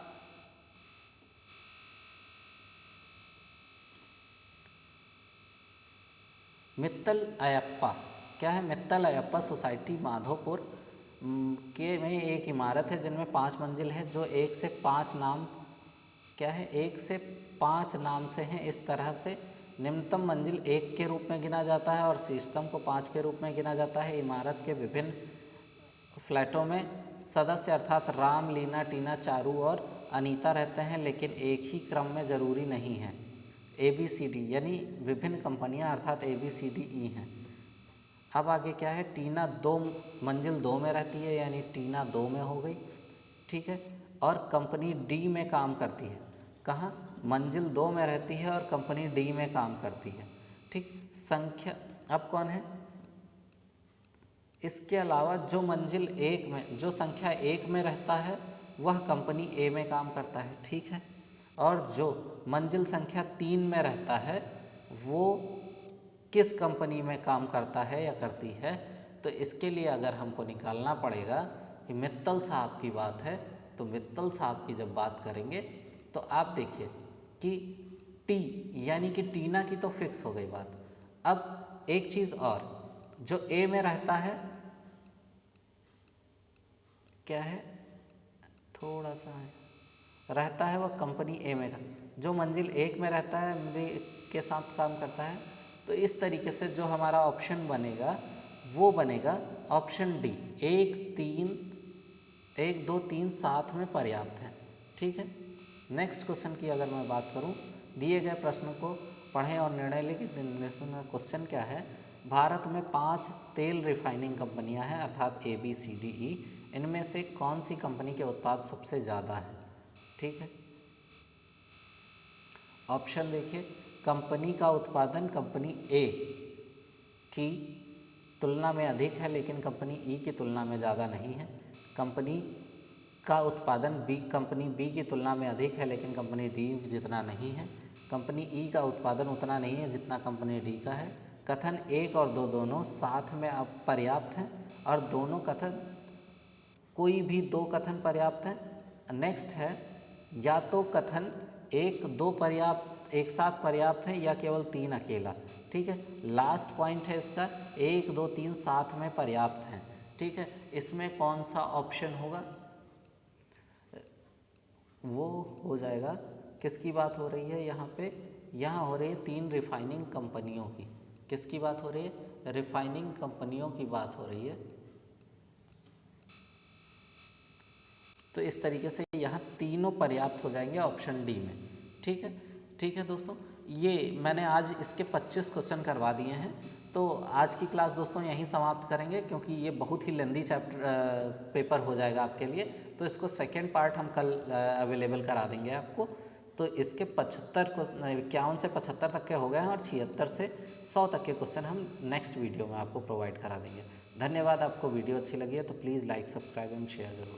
मित्तल अयप्पा, क्या है, मित्तल अयप्पा सोसाइटी माधोपुर के में एक इमारत है जिनमें 5 मंजिल है, जो 1 से 5 नाम, क्या है, 1 से 5 नाम से हैं। इस तरह से निम्नतम मंजिल 1 के रूप में गिना जाता है और शीर्षतम को 5 के रूप में गिना जाता है। इमारत के विभिन्न फ्लैटों में सदस्य अर्थात राम, लीना, टीना, चारू और अनीता रहते हैं, लेकिन एक ही क्रम में जरूरी नहीं है। ABCD यानी विभिन्न कंपनियां अर्थात ABCDE हैं। अब आगे क्या है, टीना मंजिल 2 में रहती है, यानी टीना 2 में हो गई। ठीक है, और कंपनी D में काम करती है। कहाँ, मंजिल 2 में रहती है और कंपनी D में काम करती है। ठीक, संख्या अब कौन है, इसके अलावा जो मंजिल 1 में, जो संख्या 1 में रहता है वह कंपनी A में काम करता है। ठीक है, और जो मंजिल संख्या 3 में रहता है वो किस कंपनी में काम करता है या करती है। तो इसके लिए अगर हमको निकालना पड़ेगा कि मित्तल साहब की बात है, तो मित्तल साहब की जब बात करेंगे तो आप देखिए कि टी यानी कि टीना की तो फिक्स हो गई बात। अब एक चीज़ और, जो ए में रहता है, क्या है, थोड़ा सा है, रहता है वह कंपनी ए में का, जो मंजिल 1 में रहता है मेरे के साथ काम करता है। तो इस तरीके से जो हमारा ऑप्शन बनेगा वो बनेगा ऑप्शन डी, 1 2 3 साथ में पर्याप्त है। ठीक है, नेक्स्ट क्वेश्चन की अगर मैं बात करूं, दिए गए प्रश्न को पढ़ें और निर्णय लें कि क्वेश्चन क्या है। भारत में 5 तेल रिफाइनिंग कंपनियां हैं अर्थात ABCDE, इनमें से कौन सी कंपनी के उत्पाद सबसे ज़्यादा है। ठीक है, ऑप्शन देखिए, कंपनी का उत्पादन कंपनी ए की तुलना में अधिक है लेकिन कंपनी ई की तुलना में ज़्यादा नहीं है। कंपनी का उत्पादन कंपनी बी की तुलना में अधिक है लेकिन कंपनी डी जितना नहीं है। कंपनी ई का उत्पादन उतना नहीं है जितना कंपनी डी का है। कथन 1 और 2 दोनों साथ में अब पर्याप्त हैं और दोनों कथन, कोई भी 2 कथन पर्याप्त हैं। नेक्स्ट है, या तो कथन 1 2 पर्याप्त एक साथ पर्याप्त है या केवल 3 अकेला। ठीक है, लास्ट पॉइंट है इसका, 1 2 3 साथ में पर्याप्त हैं। ठीक है, इसमें कौन सा ऑप्शन होगा, वो हो जाएगा, किसकी बात हो रही है यहाँ पे, यहाँ हो रही है 3 रिफाइनिंग कंपनियों की। किसकी बात हो रही है, रिफाइनिंग कंपनियों की बात हो रही है। तो इस तरीके से यहाँ तीनों पर्याप्त हो जाएंगे ऑप्शन डी में। ठीक है, ठीक है दोस्तों, ये मैंने आज इसके 25 क्वेश्चन करवा दिए हैं। तो आज की क्लास दोस्तों यहीं समाप्त करेंगे क्योंकि ये बहुत ही लेंदी पेपर हो जाएगा आपके लिए। तो इसको सेकेंड पार्ट हम कल अवेलेबल करा देंगे आपको। तो इसके 51 से 75 तक के हो गए हैं और 76 से 100 तक के क्वेश्चन हम नेक्स्ट वीडियो में आपको प्रोवाइड करा देंगे। धन्यवाद। आपको वीडियो अच्छी लगी है तो please like, subscribe and share जरूर।